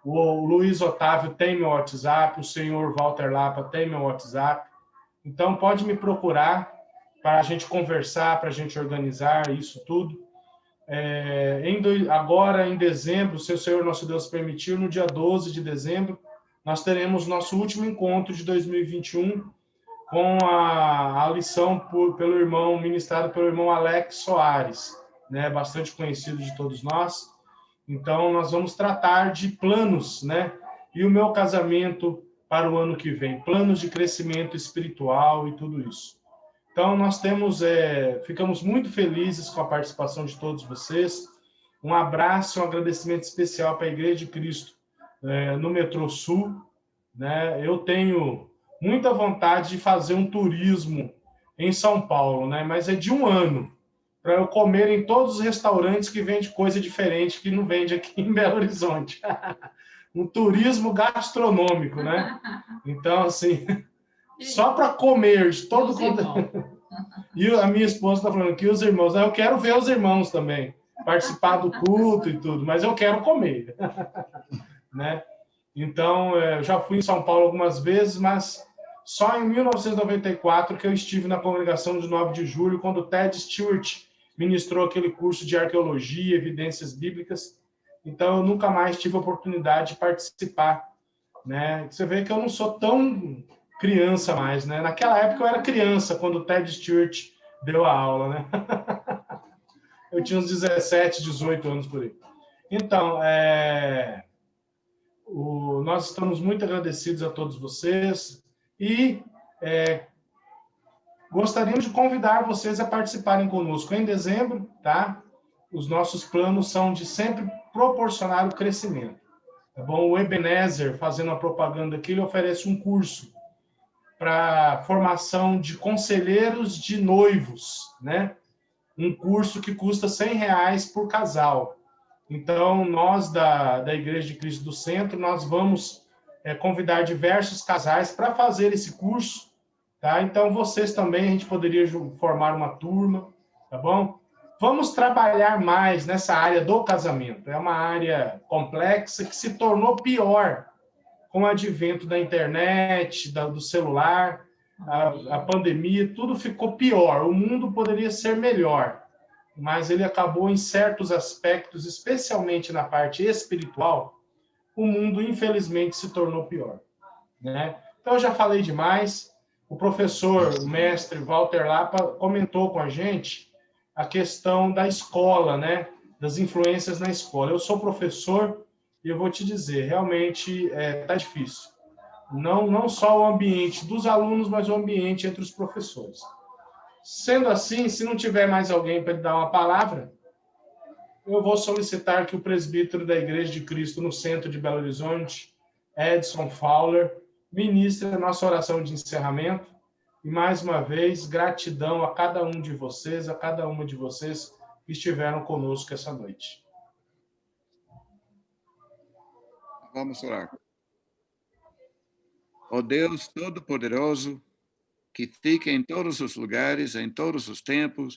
O Luiz Otávio tem meu WhatsApp, o senhor Walter Lapa tem meu WhatsApp, então pode me procurar para a gente conversar, para a gente organizar isso tudo. Agora, em dezembro, se o Senhor nosso Deus permitir, no dia 12 de dezembro, nós teremos nosso último encontro de 2021, com a lição ministrada pelo irmão Alex Soares, né, bastante conhecido de todos nós. Então, nós vamos tratar de planos, né, e o meu casamento para o ano que vem, planos de crescimento espiritual e tudo isso. Então, nós ficamos muito felizes com a participação de todos vocês. Um abraço, um agradecimento especial para a Igreja de Cristo no Metrô Sul, né? Eu tenho muita vontade de fazer um turismo em São Paulo, né? Mas é de um ano, para eu comer em todos os restaurantes que vendem coisa diferente que não vende aqui em Belo Horizonte. Um turismo gastronômico, né? Então, assim, só para comer de todo quanto. E a minha esposa está falando que os irmãos, eu quero ver os irmãos também, participar do culto e tudo, mas eu quero comer, né? Então, eu já fui em São Paulo algumas vezes, mas só em 1994 que eu estive na congregação de 9 de julho, quando o Ted Stewart ministrou aquele curso de arqueologia, evidências bíblicas. Então, eu nunca mais tive a oportunidade de participar, né? Você vê que eu não sou tão criança mais, né? Naquela época eu era criança, quando o Ted Stewart deu a aula, né? Eu tinha uns 17, 18 anos por aí. Então, nós estamos muito agradecidos a todos vocês e gostaríamos de convidar vocês a participarem conosco em dezembro, tá? Os nossos planos são de sempre proporcionar o crescimento. Tá bom? O Ebenezer, fazendo a propaganda aqui, ele oferece um curso para formação de conselheiros de noivos, né? Um curso que custa R$100 por casal. Então, nós da Igreja de Cristo do Centro, nós vamos convidar diversos casais para fazer esse curso, tá? Então, vocês também, a gente poderia formar uma turma, tá bom? Vamos trabalhar mais nessa área do casamento. É uma área complexa que se tornou pior com o advento da internet, do celular, a pandemia, tudo ficou pior. O mundo poderia ser melhor, mas ele acabou em certos aspectos, especialmente na parte espiritual, o mundo, infelizmente, se tornou pior, né? Então, eu já falei demais. O professor, o mestre Walter Lapa, comentou com a gente a questão da escola, né? Das influências na escola. Eu sou professor e eu vou te dizer, realmente está difícil. Não só o ambiente dos alunos, mas o ambiente entre os professores. Sendo assim, se não tiver mais alguém para lhe dar uma palavra, eu vou solicitar que o presbítero da Igreja de Cristo no centro de Belo Horizonte, Edson Fowler, ministre a nossa oração de encerramento. E, mais uma vez, gratidão a cada um de vocês, a cada uma de vocês que estiveram conosco essa noite. Vamos orar. Ó Deus Todo-Poderoso, que fica em todos os lugares, em todos os tempos,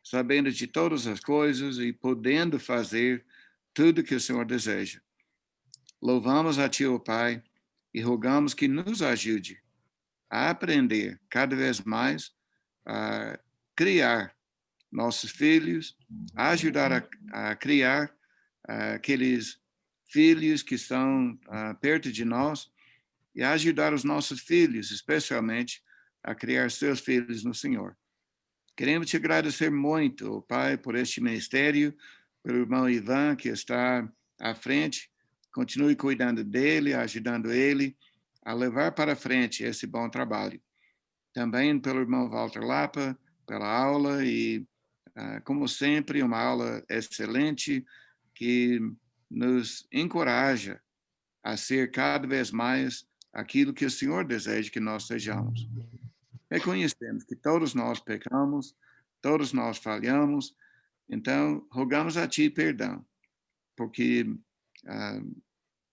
sabendo de todas as coisas e podendo fazer tudo que o Senhor deseja. Louvamos a Ti, ó Pai, e rogamos que nos ajude a aprender cada vez mais a criar nossos filhos, a ajudar a criar aqueles filhos que estão perto de nós e a ajudar os nossos filhos, especialmente, a criar seus filhos no Senhor. Queremos te agradecer muito, Pai, por este ministério, pelo irmão Ivan, que está à frente. Continue cuidando dele, ajudando ele a levar para frente esse bom trabalho. Também pelo irmão Walter Lapa, pela aula e, como sempre, uma aula excelente que nos encoraja a ser cada vez mais aquilo que o Senhor deseja que nós sejamos. Reconhecemos que todos nós pecamos, todos nós falhamos, então rogamos a Ti perdão, porque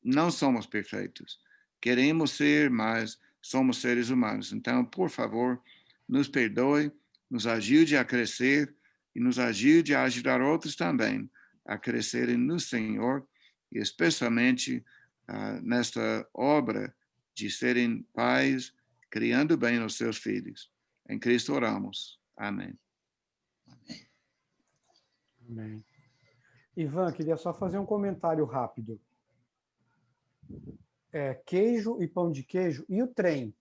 não somos perfeitos. Queremos ser, mas somos seres humanos. Então, por favor, nos perdoe, nos ajude a crescer e nos ajude a ajudar outros também a crescerem no Senhor, e especialmente nesta obra de serem pais, criando bem os seus filhos. Em Cristo oramos. Amém. Amém. Ivan, queria só fazer um comentário rápido. Queijo e pão de queijo e o trem.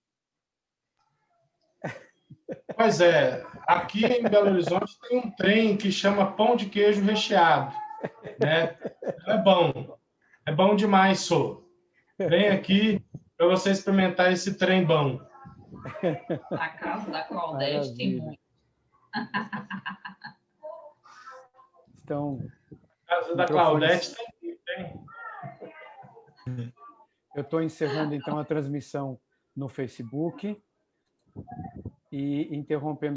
Pois é, aqui em Belo Horizonte tem um trem que chama pão de queijo recheado, né? É bom demais, só. Vem aqui para você experimentar esse trem bom. Na casa da Claudete tem muito. Então, na casa da Claudete tem. Eu estou encerrando, então, a transmissão no Facebook e interrompendo